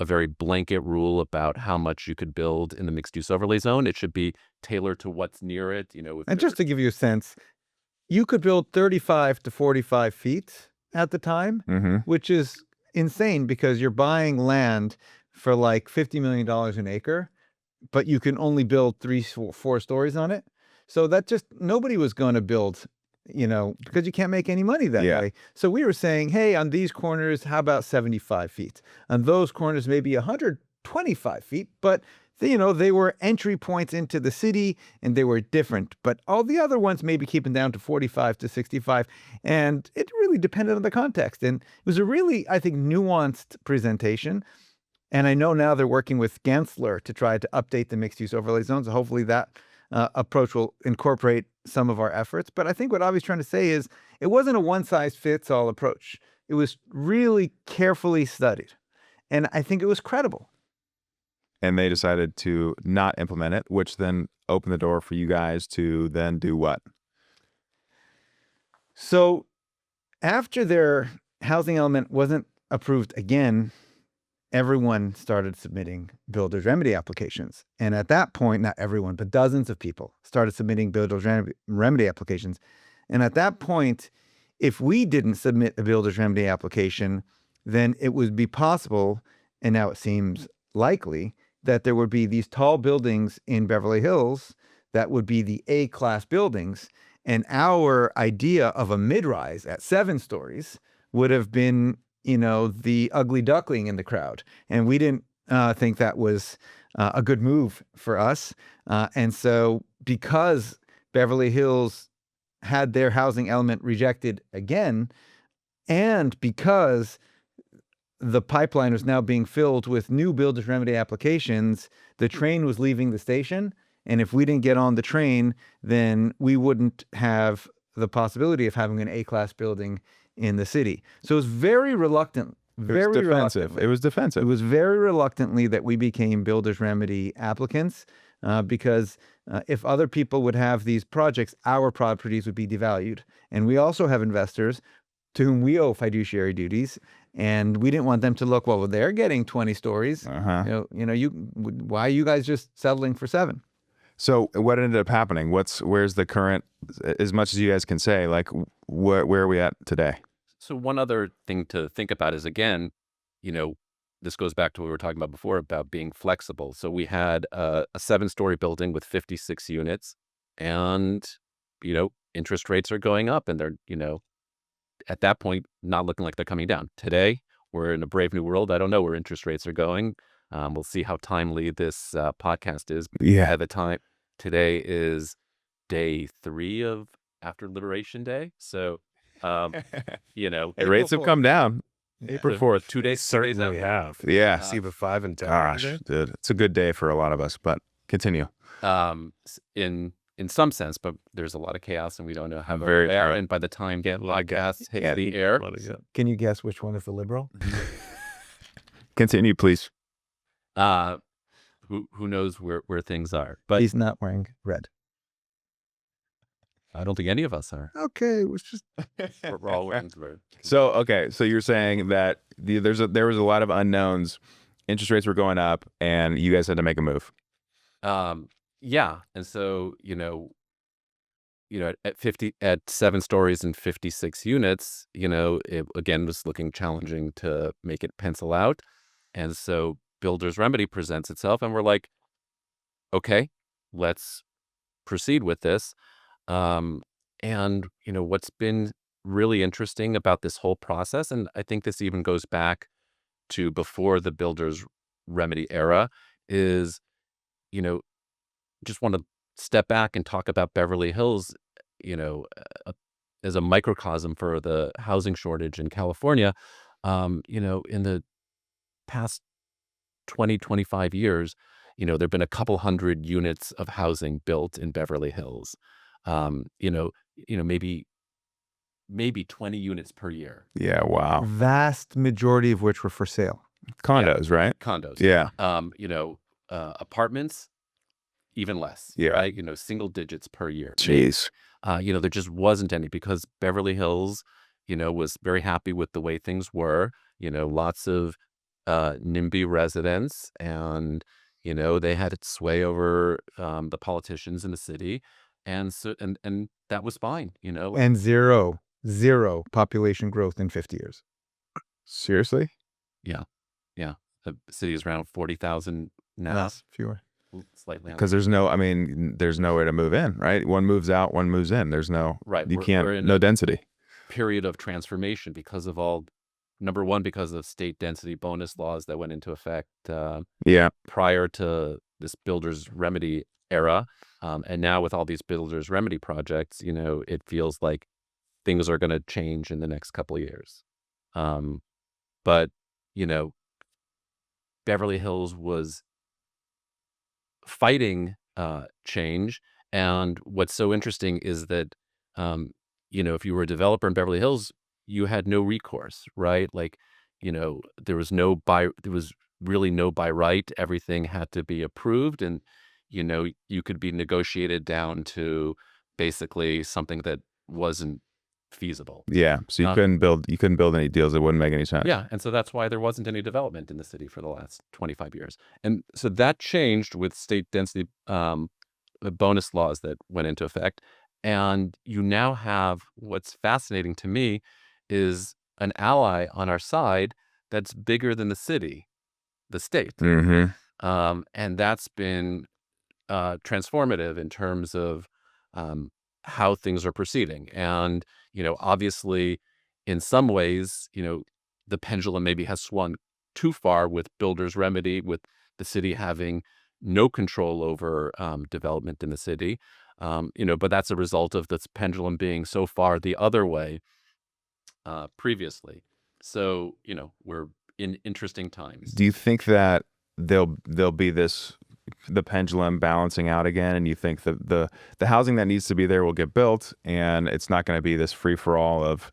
Speaker 4: very blanket rule about how much you could build in the mixed-use overlay zone, it should be tailored to what's near it.
Speaker 2: And just to give you a sense, you could build 35 to 45 feet at the time, which is insane because you're buying land for like $50 million an acre, but you can only build 4 stories on it. So that just, nobody was going to build, because you can't make any money that way. So we were saying, hey, on these corners, how about 75 feet? On those corners, maybe 125 feet, but they were entry points into the city and they were different, but all the other ones maybe keeping down to 45 to 65. And it really depended on the context. And it was a really, I think, nuanced presentation. And I know now they're working with Gensler to try to update the mixed use overlay zones. So hopefully that approach will incorporate some of our efforts. But I think what Avi's trying to say is it wasn't a one size fits all approach. It was really carefully studied. And I think it was credible.
Speaker 1: And they decided to not implement it, which then opened the door for you guys to then do what?
Speaker 2: So after their housing element wasn't approved again, everyone started submitting builder's remedy applications. And at that point, not everyone, but dozens of people started submitting builder's remedy applications. And at that point, if we didn't submit a builder's remedy application, then it would be possible, and now it seems likely, that there would be these tall buildings in Beverly Hills that would be the A-class buildings. And our idea of a mid-rise at 7 stories would have been, the ugly duckling in the crowd. And we didn't think that was a good move for us. And so because Beverly Hills had their housing element rejected again, and because the pipeline was now being filled with new builder's remedy applications, the train was leaving the station. And if we didn't get on the train, then we wouldn't have the possibility of having an A-class building in the city. So it was very reluctant.
Speaker 1: It was defensive. It was defensive.
Speaker 2: It was very reluctantly that we became builder's remedy applicants because if other people would have these projects, our properties would be devalued. And we also have investors to whom we owe fiduciary duties, and we didn't want them to look, well, they're getting 20 stories. Why are you guys just settling for 7?
Speaker 1: So what ended up happening? Where's the current, as much as you guys can say, like where are we at today?
Speaker 4: So one other thing to think about is, again, this goes back to what we were talking about before about being flexible. So we had a 7-story building with 56 units, and, interest rates are going up, and they're, at that point, not looking like they're coming down. Today, we're in a brave new world. I don't know where interest rates are going. We'll see how timely this podcast is.
Speaker 1: Yeah.
Speaker 4: At the time, today is day 3 of after Liberation Day. So,
Speaker 1: rates have come down.
Speaker 3: April 4th.
Speaker 4: 2 days.
Speaker 3: Certainly have.
Speaker 1: Yeah.
Speaker 3: See the 5 and 10.
Speaker 1: Gosh, dude, it's a good day for a lot of us, but continue.
Speaker 4: In some sense, but there's a lot of chaos, and we don't know how
Speaker 1: Very
Speaker 4: very
Speaker 1: true.
Speaker 4: And by the time gas hits the air,
Speaker 2: Can you guess which one is the liberal?
Speaker 1: Continue, please.
Speaker 4: who knows where things are? But
Speaker 2: He's not wearing red.
Speaker 4: I don't think any of us are.
Speaker 2: Okay, it was just
Speaker 4: We're all wearing red.
Speaker 1: So you're saying that there was a lot of unknowns. Interest rates were going up, and you guys had to make a move.
Speaker 4: Yeah, and so at 7 stories and 56 units, it again was looking challenging to make it pencil out, and so Builder's Remedy presents itself, and we're like, okay, let's proceed with this. And what's been really interesting about this whole process, and I think this even goes back to before the Builder's Remedy era, is just want to step back and talk about Beverly Hills, as a microcosm for the housing shortage in California. In the past 20, 25 years, there've been a couple hundred units of housing built in Beverly Hills. Maybe 20 units per year.
Speaker 1: Yeah, wow.
Speaker 2: vast majority of which were for sale.
Speaker 1: Condos, right?
Speaker 4: Condos.
Speaker 1: Yeah.
Speaker 4: Apartments, even less.
Speaker 1: Yeah.
Speaker 4: Right. Single digits per year.
Speaker 1: Jeez.
Speaker 4: There just wasn't any because Beverly Hills, was very happy with the way things were. Lots of NIMBY residents, and they had sway over the politicians in the city, and so and that was fine.
Speaker 2: And zero population growth in 50 years.
Speaker 1: Seriously?
Speaker 4: The city is around 40,000 now,
Speaker 2: Less, fewer.
Speaker 4: slightly.
Speaker 1: Because there's nowhere to move in, right? One moves out, one moves in. There's no,
Speaker 4: Right.
Speaker 1: you
Speaker 4: We're
Speaker 1: can't,
Speaker 4: in
Speaker 1: no
Speaker 4: a
Speaker 1: density.
Speaker 4: period of transformation because of all. Number one, because of state density bonus laws that went into effect
Speaker 1: Yeah.
Speaker 4: prior to this Builder's Remedy era. And now with all these Builder's Remedy projects, it feels like things are going to change in the next couple of years. But, Beverly Hills was fighting change. And what's so interesting is that, if you were a developer in Beverly Hills, you had no recourse, right? Like, there was really no by right. Everything had to be approved, and, you could be negotiated down to basically something that wasn't feasible.
Speaker 1: Yeah. So you couldn't build any deals that wouldn't make any sense.
Speaker 4: Yeah, and so that's why there wasn't any development in the city for the last 25 years. And so that changed with state density bonus laws that went into effect. And you now have, what's fascinating to me is an ally on our side that's bigger than the city, the state.
Speaker 1: Mm-hmm.
Speaker 4: And that's been transformative in terms of how things are proceeding. And, obviously, in some ways, the pendulum maybe has swung too far with Builder's Remedy, with the city having no control over development in the city. But that's a result of this pendulum being so far the other way previously. So, we're in interesting times.
Speaker 1: Do you think that there'll be the pendulum balancing out again, and you think that the housing that needs to be there will get built, and it's not going to be this free for all of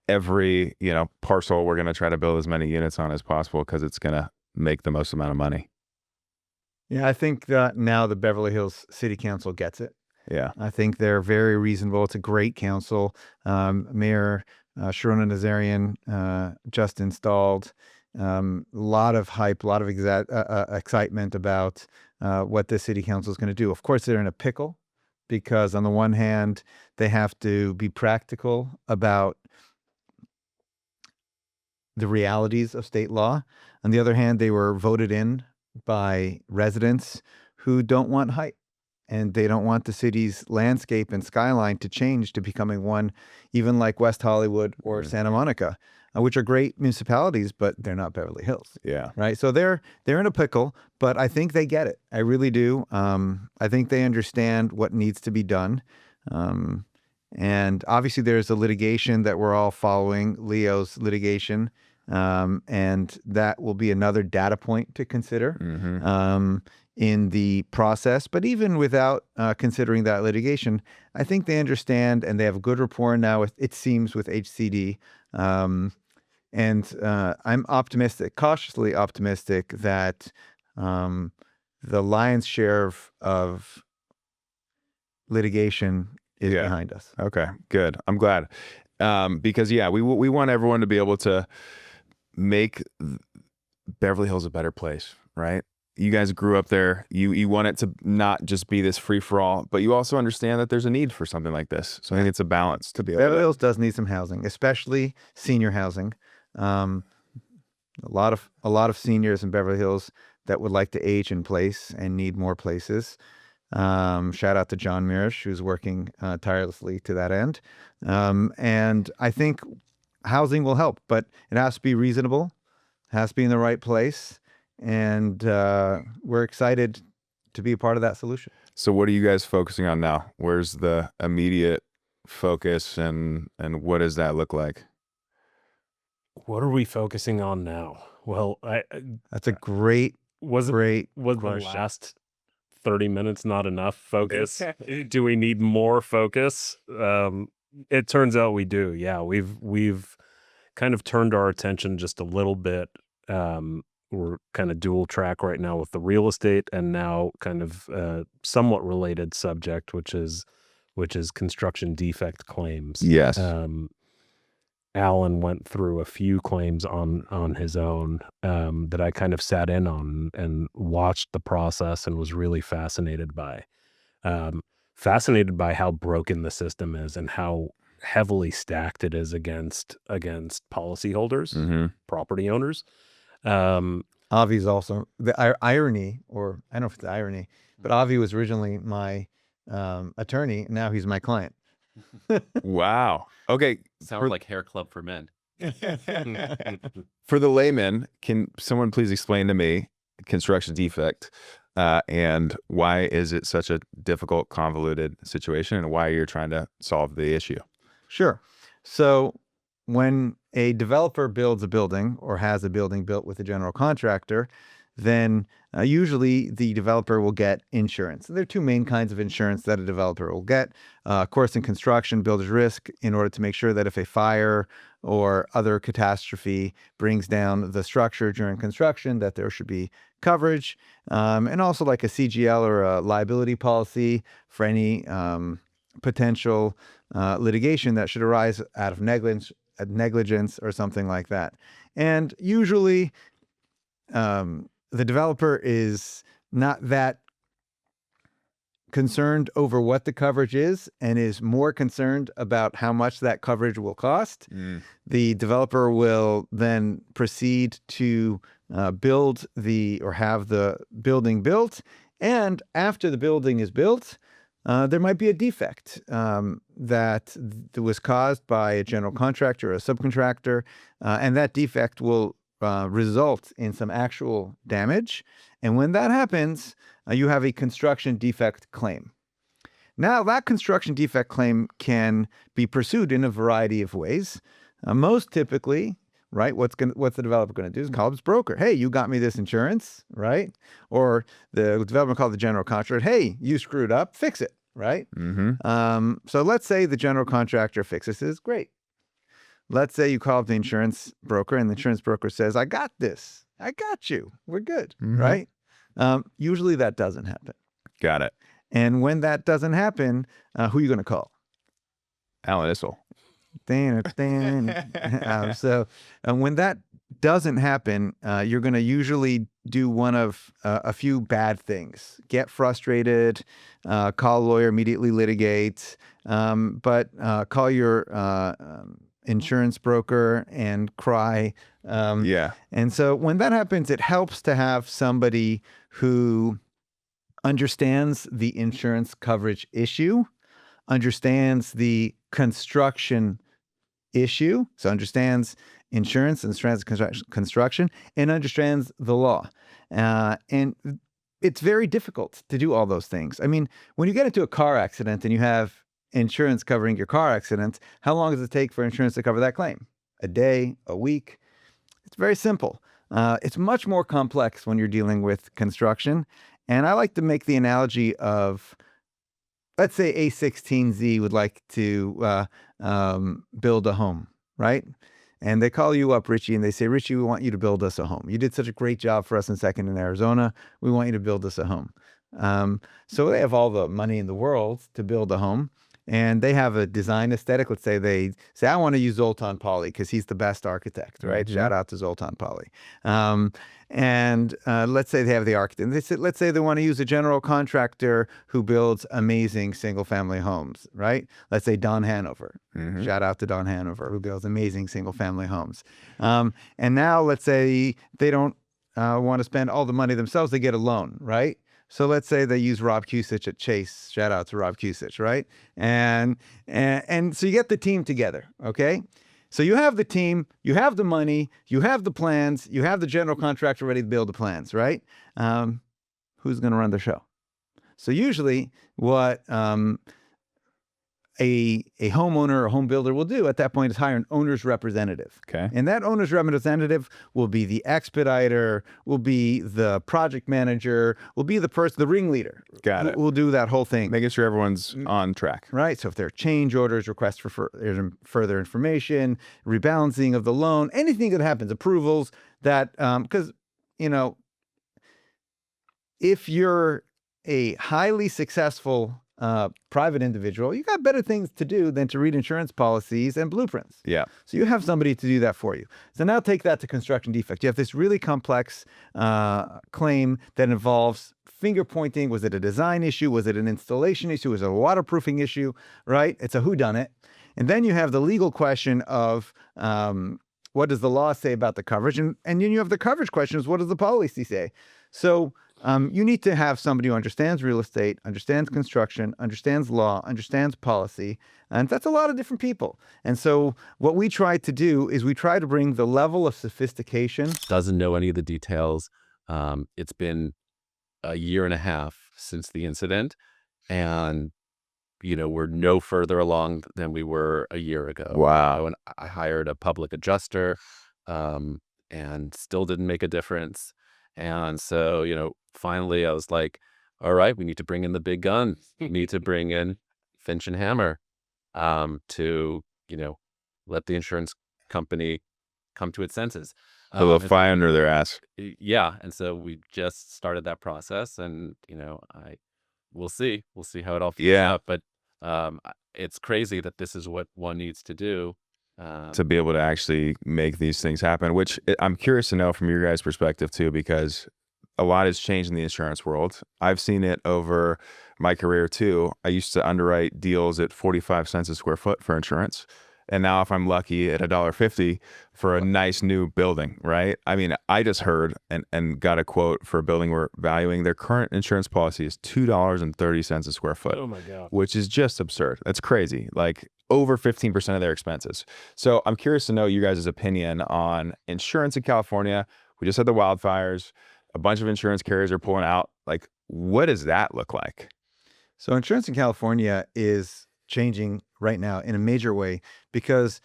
Speaker 1: every parcel we're going to try to build as many units on as possible because it's going to make the most amount of money?
Speaker 2: Yeah, I think that now the Beverly Hills City Council gets it.
Speaker 1: Yeah.
Speaker 2: I think they're very reasonable. It's a great council. Mayor Sharona Nazarian just installed. A lot of hype, a lot of excitement about what the city council is going to do. Of course, they're in a pickle because on the one hand, they have to be practical about the realities of state law. On the other hand, they were voted in by residents who don't want hype. And they don't want the city's landscape and skyline to change to becoming one, even like West Hollywood or Santa Monica, which are great municipalities, but they're not Beverly Hills.
Speaker 1: Yeah.
Speaker 2: Right. So they're in a pickle, but I think they get it. I really do. I think they understand what needs to be done. And obviously there's a litigation that we're all following, Leo's litigation. And that will be another data point to consider. In the process. But even without considering that litigation, I think they understand and they have a good rapport now, it seems, with HCD. And I'm optimistic, cautiously optimistic, that the lion's share of litigation is behind us.
Speaker 1: Okay, good. I'm glad. Because, we want everyone to be able to make Beverly Hills a better place, right? You guys grew up there. You want it to not just be this free for all, but you also understand that there's a need for something like this. So I think it's a balance to be able
Speaker 2: Beverly Hills does need some housing, especially senior housing. A lot of seniors in Beverly Hills that would like to age in place and need more places. Shout out to John Mirish, who's working tirelessly to that end. And I think housing will help, but it has to be reasonable, has to be in the right place. And we're excited to be a part of that solution.
Speaker 1: So what are you guys focusing on now? Where's the immediate focus and what does that look like?
Speaker 3: What are we focusing on now? Well,
Speaker 2: That's a great
Speaker 3: was
Speaker 2: question.
Speaker 3: the last 30 minutes not enough focus? Do we need more focus? It turns out we do. Yeah, we've kind of turned our attention just a little bit. We're kind of dual track right now with the real estate, and now kind of somewhat related subject, which is construction defect claims.
Speaker 1: Yes.
Speaker 3: Alan went through a few claims on his own that I kind of sat in on and watched the process and was really fascinated by how broken the system is and how heavily stacked it is against policyholders, property owners.
Speaker 2: Avi's also the irony, or I don't know if it's irony, but Avi was originally my attorney. Now he's my client.
Speaker 1: Wow. Okay.
Speaker 4: Sounds like hair club for men.
Speaker 1: For the layman, can someone please explain to me construction defect and why is it such a difficult, convoluted situation, and why you're trying to solve the issue?
Speaker 2: Sure. So when a developer builds a building or has a building built with a general contractor, then usually the developer will get insurance. There are two main kinds of insurance that a developer will get. Of course, in construction, builder's risk, in order to make sure that if a fire or other catastrophe brings down the structure during construction, that there should be coverage. And also like a CGL or a liability policy for any potential litigation that should arise out of negligence or something like that. And usually the developer is not that concerned over what the coverage is and is more concerned about how much that coverage will cost. The developer will then proceed to build or have the building built. And after the building is built, there might be a defect that was caused by a general contractor or a subcontractor, and that defect will result in some actual damage. And when that happens, you have a construction defect claim. Now that construction defect claim can be pursued in a variety of ways. Most typically, right, what's the developer going to do is call his broker. Hey, you got me this insurance, right? Or the developer called the general contractor. Hey, you screwed up, fix it, right? So let's say the general contractor fixes this. Great. Let's say you call up the insurance broker and the insurance broker says, I got this. I got you. We're good, right? Usually that doesn't happen.
Speaker 1: Got it.
Speaker 2: And when that doesn't happen, who are you going to call?
Speaker 1: Alan Nissel.
Speaker 2: So when that doesn't happen, you're going to usually do one of a few bad things. Get frustrated, call a lawyer, immediately litigate, but call your insurance broker and cry. And so when that happens, it helps to have somebody who understands the insurance coverage issue, understands the construction issue, so understands insurance, understands construction, and understands the law. And it's very difficult to do all those things. I mean, when you get into a car accident and you have insurance covering your car accident, how long does it take for insurance to cover that claim? A day, a week? It's very simple. It's much more complex when you're dealing with construction. And I like to make the analogy of, let's say A16Z would like to build a home, right? And they call you up, Richie, and they say, Richie, we want you to build us a home. You did such a great job for us in Second in Arizona. We want you to build us a home. So they have all the money in the world to build a home. And they have a design aesthetic. Let's say they say, I want to use Zoltan Poly because he's the best architect, right? Shout out to Zoltan Poly. And let's say they have the architect. And they say, let's say they want to use a general contractor who builds amazing single-family homes, right? Let's say Don Hanover. Shout out to Don Hanover, who builds amazing single-family homes. And now let's say they don't want to spend all the money themselves. They get a loan, right? So let's say they use Rob Kusich at Chase. Shout out to Rob Kusich, right? And so you get the team together, okay? So you have the team, you have the money, you have the plans, you have the general contractor ready to build the plans, right? Who's going to run the show? So usually what a homeowner or home builder will do at that point is hire an owner's representative.
Speaker 1: Okay.
Speaker 2: And that owner's representative will be the expediter, will be the project manager, will be the person, the ringleader.
Speaker 1: Got it.
Speaker 2: Will do that whole thing.
Speaker 1: Making sure everyone's on track.
Speaker 2: Right. So if there are change orders, requests for further information, rebalancing of the loan, anything that happens, approvals, that, because, you know, if you're a highly successful private individual, you got better things to do than to read insurance policies and blueprints.
Speaker 1: Yeah.
Speaker 2: So you have somebody to do that for you. So now take that to construction defect. You have this really complex claim that involves finger pointing. Was it a design issue? Was it an installation issue? Was it a waterproofing issue? Right? It's a whodunit. And then you have the legal question of what does the law say about the coverage? And then you have the coverage questions. What does the policy say? So you need to have somebody who understands real estate, understands construction, understands law, understands policy, and that's a lot of different people. And so what we try to do is we try to bring the level of sophistication.
Speaker 4: Doesn't know any of the details. It's been a year and a half since the incident, and we're no further along than we were a year ago.
Speaker 1: Wow.
Speaker 4: And I hired a public adjuster, and still didn't make a difference. And so, finally I was like, all right, we need to bring in the big gun. We need to bring in Finch and Hammer to, let the insurance company come to its senses.
Speaker 1: A little fly under their ass.
Speaker 4: Yeah. And so we just started that process, and, we'll see how it all figures out. But it's crazy that this is what one needs to do.
Speaker 1: To be able to actually make these things happen, which I'm curious to know from your guys' perspective too, because a lot has changed in the insurance world. I've seen it over my career too. I used to underwrite deals at 45 cents a square foot for insurance. And now if I'm lucky at $1.50 for a nice new building, right? I mean, I just heard and got a quote for a building we're valuing. Their current insurance policy is $2.30 a square foot.
Speaker 3: Oh my God.
Speaker 1: Which is just absurd. That's crazy. Like over 15% of their expenses. So I'm curious to know you guys' opinion on insurance in California. We just had the wildfires. A bunch of insurance carriers are pulling out. Like, what does that look like?
Speaker 2: So insurance in California is changing right now in a major way because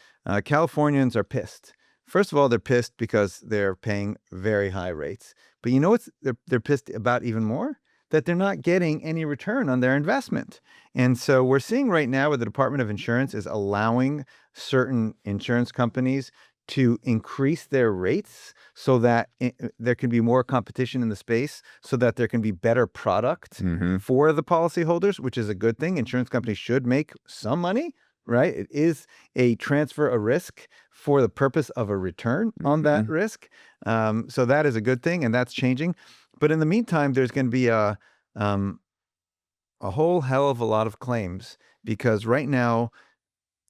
Speaker 2: Californians are pissed. First of all, they're pissed because they're paying very high rates. But you know what they're pissed about even more? That they're not getting any return on their investment. And so we're seeing right now where the Department of Insurance is allowing certain insurance companies to increase their rates so that there can be more competition in the space, so that there can be better product for the policyholders, which is a good thing. Insurance companies should make some money, right? It is a transfer of risk for the purpose of a return on that risk. So that is a good thing, and that's changing. But in the meantime, there's going to be a whole hell of a lot of claims because right now,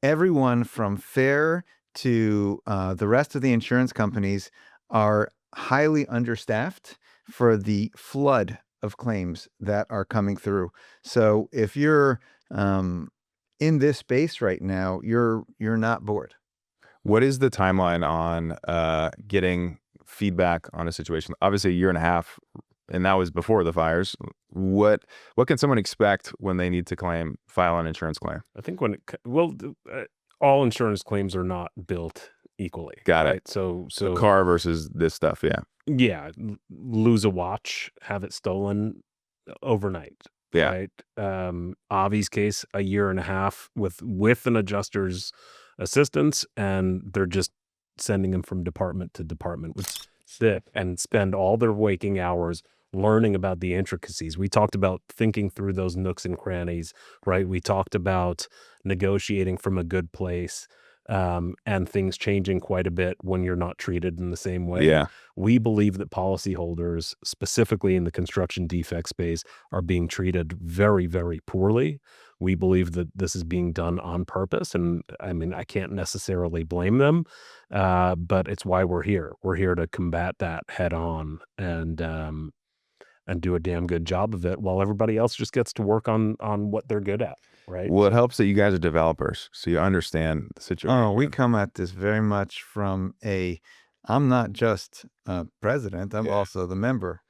Speaker 2: everyone from Fair to the rest of the insurance companies are highly understaffed for the flood of claims that are coming through. So if you're in this space right now, you're not bored.
Speaker 1: What is the timeline on getting feedback on a situation? Obviously, a year and a half, and that was before the fires. What can someone expect when they need to file an insurance claim?
Speaker 3: I think all insurance claims are not built equally.
Speaker 1: Got it.
Speaker 3: Right? So
Speaker 1: car versus this stuff, yeah.
Speaker 3: Yeah, lose a watch, have it stolen overnight.
Speaker 1: Yeah.
Speaker 3: Right. Avi's case, a year and a half with an adjuster's assistance, and they're just sending him from department to department, which sit and spend all their waking hours learning about the intricacies. We talked about thinking through those nooks and crannies, right? We talked about negotiating from a good place, and things changing quite a bit when you're not treated in the same way.
Speaker 1: Yeah.
Speaker 3: We believe that policyholders, specifically in the construction defect space, are being treated very, very poorly. We believe that this is being done on purpose, and I mean, I can't necessarily blame them, but it's why we're here. We're here to combat that head on and do a damn good job of it, while everybody else just gets to work on what they're good at. Right.
Speaker 1: Well, it helps that you guys are developers, so you understand the situation.
Speaker 2: Oh, we come at this very much from I'm not just president, I'm also the member.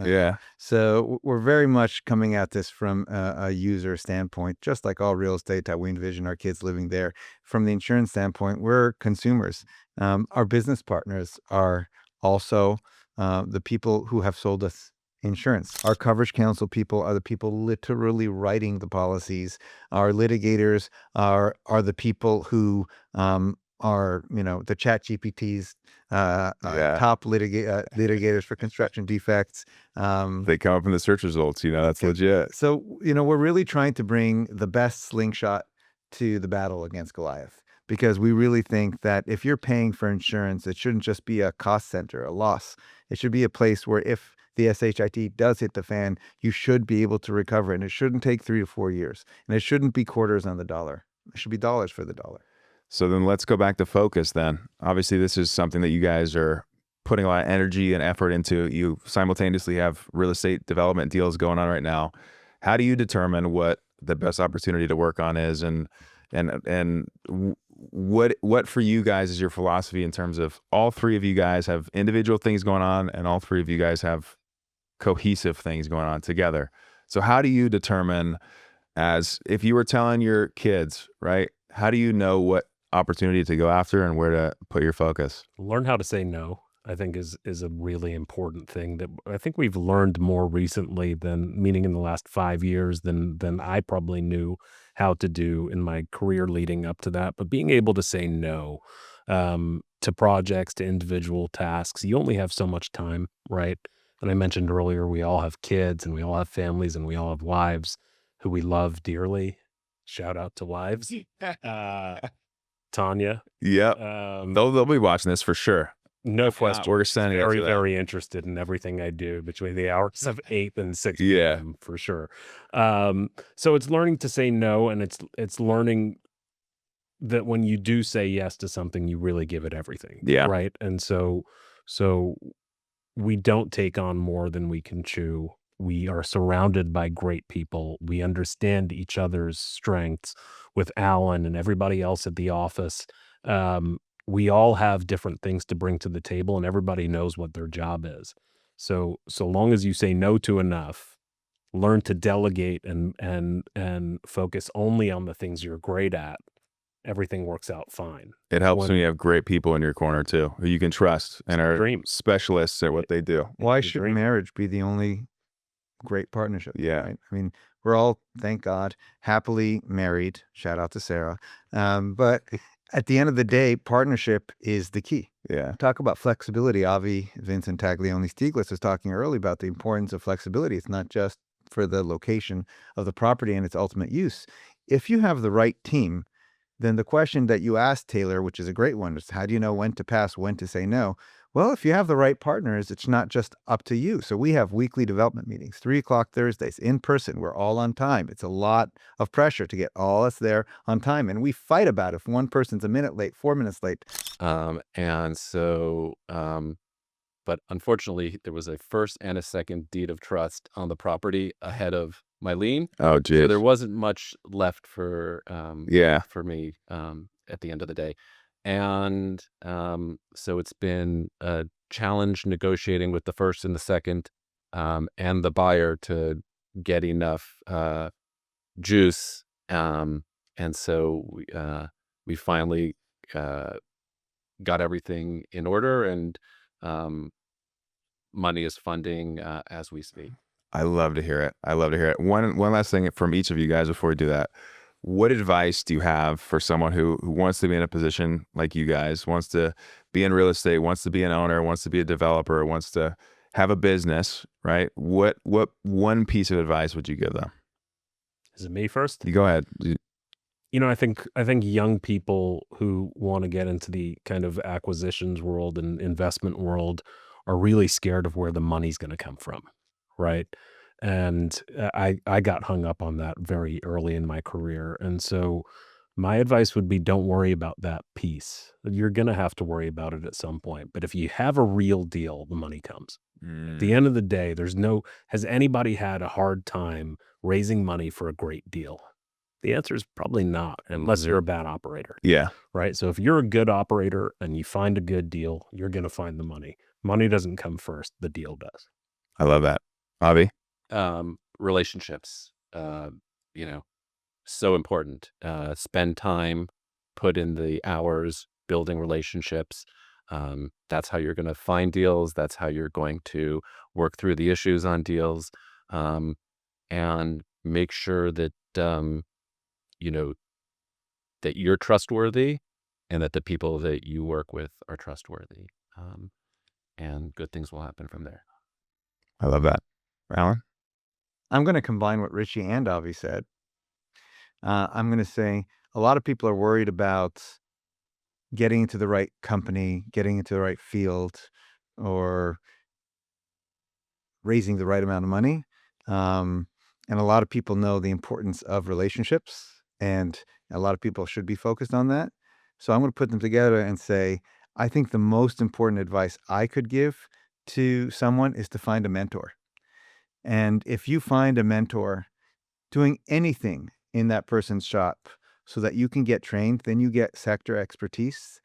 Speaker 1: Yeah.
Speaker 2: So we're very much coming at this from a user standpoint, just like all real estate that we envision our kids living there. From the insurance standpoint, we're consumers. Our business partners are also the people who have sold us insurance. Our coverage counsel people are the people literally writing the policies. Our litigators are the people who are, the chat GPTs, top litigators for construction defects.
Speaker 1: They come up in the search results, that's legit.
Speaker 2: So, we're really trying to bring the best slingshot to the battle against Goliath, because we really think that if you're paying for insurance, it shouldn't just be a cost center, a loss. It should be a place where if the SHIT does hit the fan, you should be able to recover, and it shouldn't take 3 to 4 years, and it shouldn't be quarters on the dollar. It should be dollars for the dollar.
Speaker 1: So then let's go back to focus then. Obviously, this is something that you guys are putting a lot of energy and effort into. You simultaneously have real estate development deals going on right now. How do you determine what the best opportunity to work on is, and what for you guys is your philosophy in terms of all three of you guys have individual things going on and all three of you guys have cohesive things going on together? So how do you determine, as if you were telling your kids, right, how do you know what opportunity to go after and where to put your focus?
Speaker 3: Learn how to say no, I think is a really important thing that I think we've learned more recently meaning in the last 5 years than I probably knew how to do in my career leading up to that. But being able to say no to projects, to individual tasks, you only have so much time, right? And I mentioned earlier, we all have kids and we all have families and we all have wives who we love dearly. Shout out to wives. Tanya.
Speaker 1: Yep. They'll be watching this for sure.
Speaker 3: No question.
Speaker 1: We're sending
Speaker 3: very, very interested in everything I do between the hours of 8 and 6
Speaker 1: Yeah.
Speaker 3: p.m. for sure. So it's learning to say no, and it's learning that when you do say yes to something, you really give it everything.
Speaker 1: Yeah.
Speaker 3: Right. And so we don't take on more than we can chew. We are surrounded by great people. We understand each other's strengths with Alan and everybody else at the office. We all have different things to bring to the table, and everybody knows what their job is. So long as you say no to enough, learn to delegate and focus only on the things you're great at, everything works out fine.
Speaker 1: It helps when you have great people in your corner too, who you can trust and are
Speaker 3: dream.
Speaker 1: specialists at what they do.
Speaker 2: Why should marriage be the only great partnership?
Speaker 1: Yeah.
Speaker 2: Right? I mean, we're all, thank God, happily married. Shout out to Sarah. But at the end of the day, partnership is the key.
Speaker 1: Yeah.
Speaker 2: Talk about flexibility. Avi, Vincent Taglioni Stieglitz was talking earlier about the importance of flexibility. It's not just for the location of the property and its ultimate use. If you have the right team, then the question that you asked, Taylor, which is a great one, is how do you know when to pass, when to say no? Well, if you have the right partners, it's not just up to you. So we have weekly development meetings, 3:00 Thursdays in person. We're all on time. It's a lot of pressure to get all us there on time. And we fight about if one person's a minute late, 4 minutes late.
Speaker 4: And so, but unfortunately, there was a first and a second deed of trust on the property ahead of my lien.
Speaker 1: Oh, geez.
Speaker 4: So there wasn't much left for
Speaker 1: Yeah.
Speaker 4: for me at the end of the day. And so it's been a challenge negotiating with the first and the second and the buyer to get enough juice. And so we finally got everything in order, and money is funding as we speak.
Speaker 1: I love to hear it. I love to hear it. One last thing from each of you guys before we do that. What advice do you have for someone who wants to be in a position like you guys, wants to be in real estate, wants to be an owner, wants to be a developer, wants to have a business, right? What one piece of advice would you give them?
Speaker 3: Is it me first?
Speaker 1: You go ahead.
Speaker 3: I think young people who want to get into the kind of acquisitions world and investment world are really scared of where the money's going to come from, right? And I got hung up on that very early in my career. And so my advice would be, don't worry about that piece. You're going to have to worry about it at some point. But if you have a real deal, the money comes. At the end of the day, has anybody had a hard time raising money for a great deal? The answer is probably not, unless you're a bad operator.
Speaker 1: Yeah.
Speaker 3: Right. So if you're a good operator and you find a good deal, you're going to find the money. Money doesn't come first. The deal does.
Speaker 1: I love that. Avi?
Speaker 4: Relationships, so important. Spend time, put in the hours, building relationships. That's how you're going to find deals. That's how you're going to work through the issues on deals, and make sure that, that you're trustworthy and that the people that you work with are trustworthy. And good things will happen from there.
Speaker 1: I love that. Alan?
Speaker 2: I'm going to combine what Richie and Avi said. I'm going to say a lot of people are worried about getting into the right company, getting into the right field, or raising the right amount of money. And a lot of people know the importance of relationships, and a lot of people should be focused on that. So I'm going to put them together and say, I think the most important advice I could give to someone is to find a mentor. And if you find a mentor doing anything in that person's shop so that you can get trained, then you get sector expertise,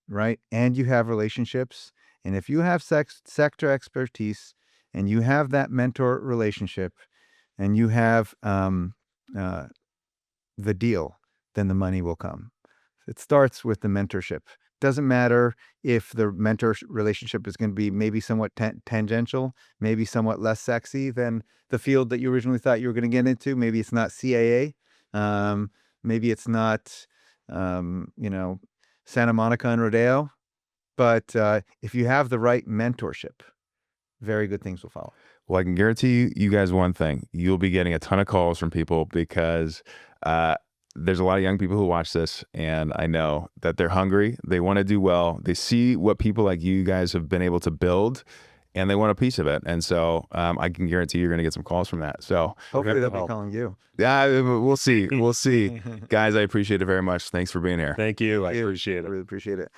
Speaker 2: right? And you have relationships. And if you have sector expertise and you have that mentor relationship and you have the deal, then the money will come. It starts with the mentorship. Doesn't matter if the mentor relationship is going to be maybe somewhat tangential, maybe somewhat less sexy than the field that you originally thought you were going to get into. Maybe it's not CAA. Maybe it's not, Santa Monica and Rodeo. But if you have the right mentorship, very good things will follow.
Speaker 1: Well, I can guarantee you guys one thing. You'll be getting a ton of calls from people because there's a lot of young people who watch this, and I know that they're hungry. They want to do well. They see what people like you guys have been able to build, and they want a piece of it. And so I can guarantee you're going to get some calls from that. So
Speaker 2: hopefully they'll be calling you.
Speaker 1: Yeah, we'll see. We'll see. Guys, I appreciate it very much. Thanks for being here.
Speaker 3: Thank you. I appreciate it.
Speaker 2: I really appreciate it.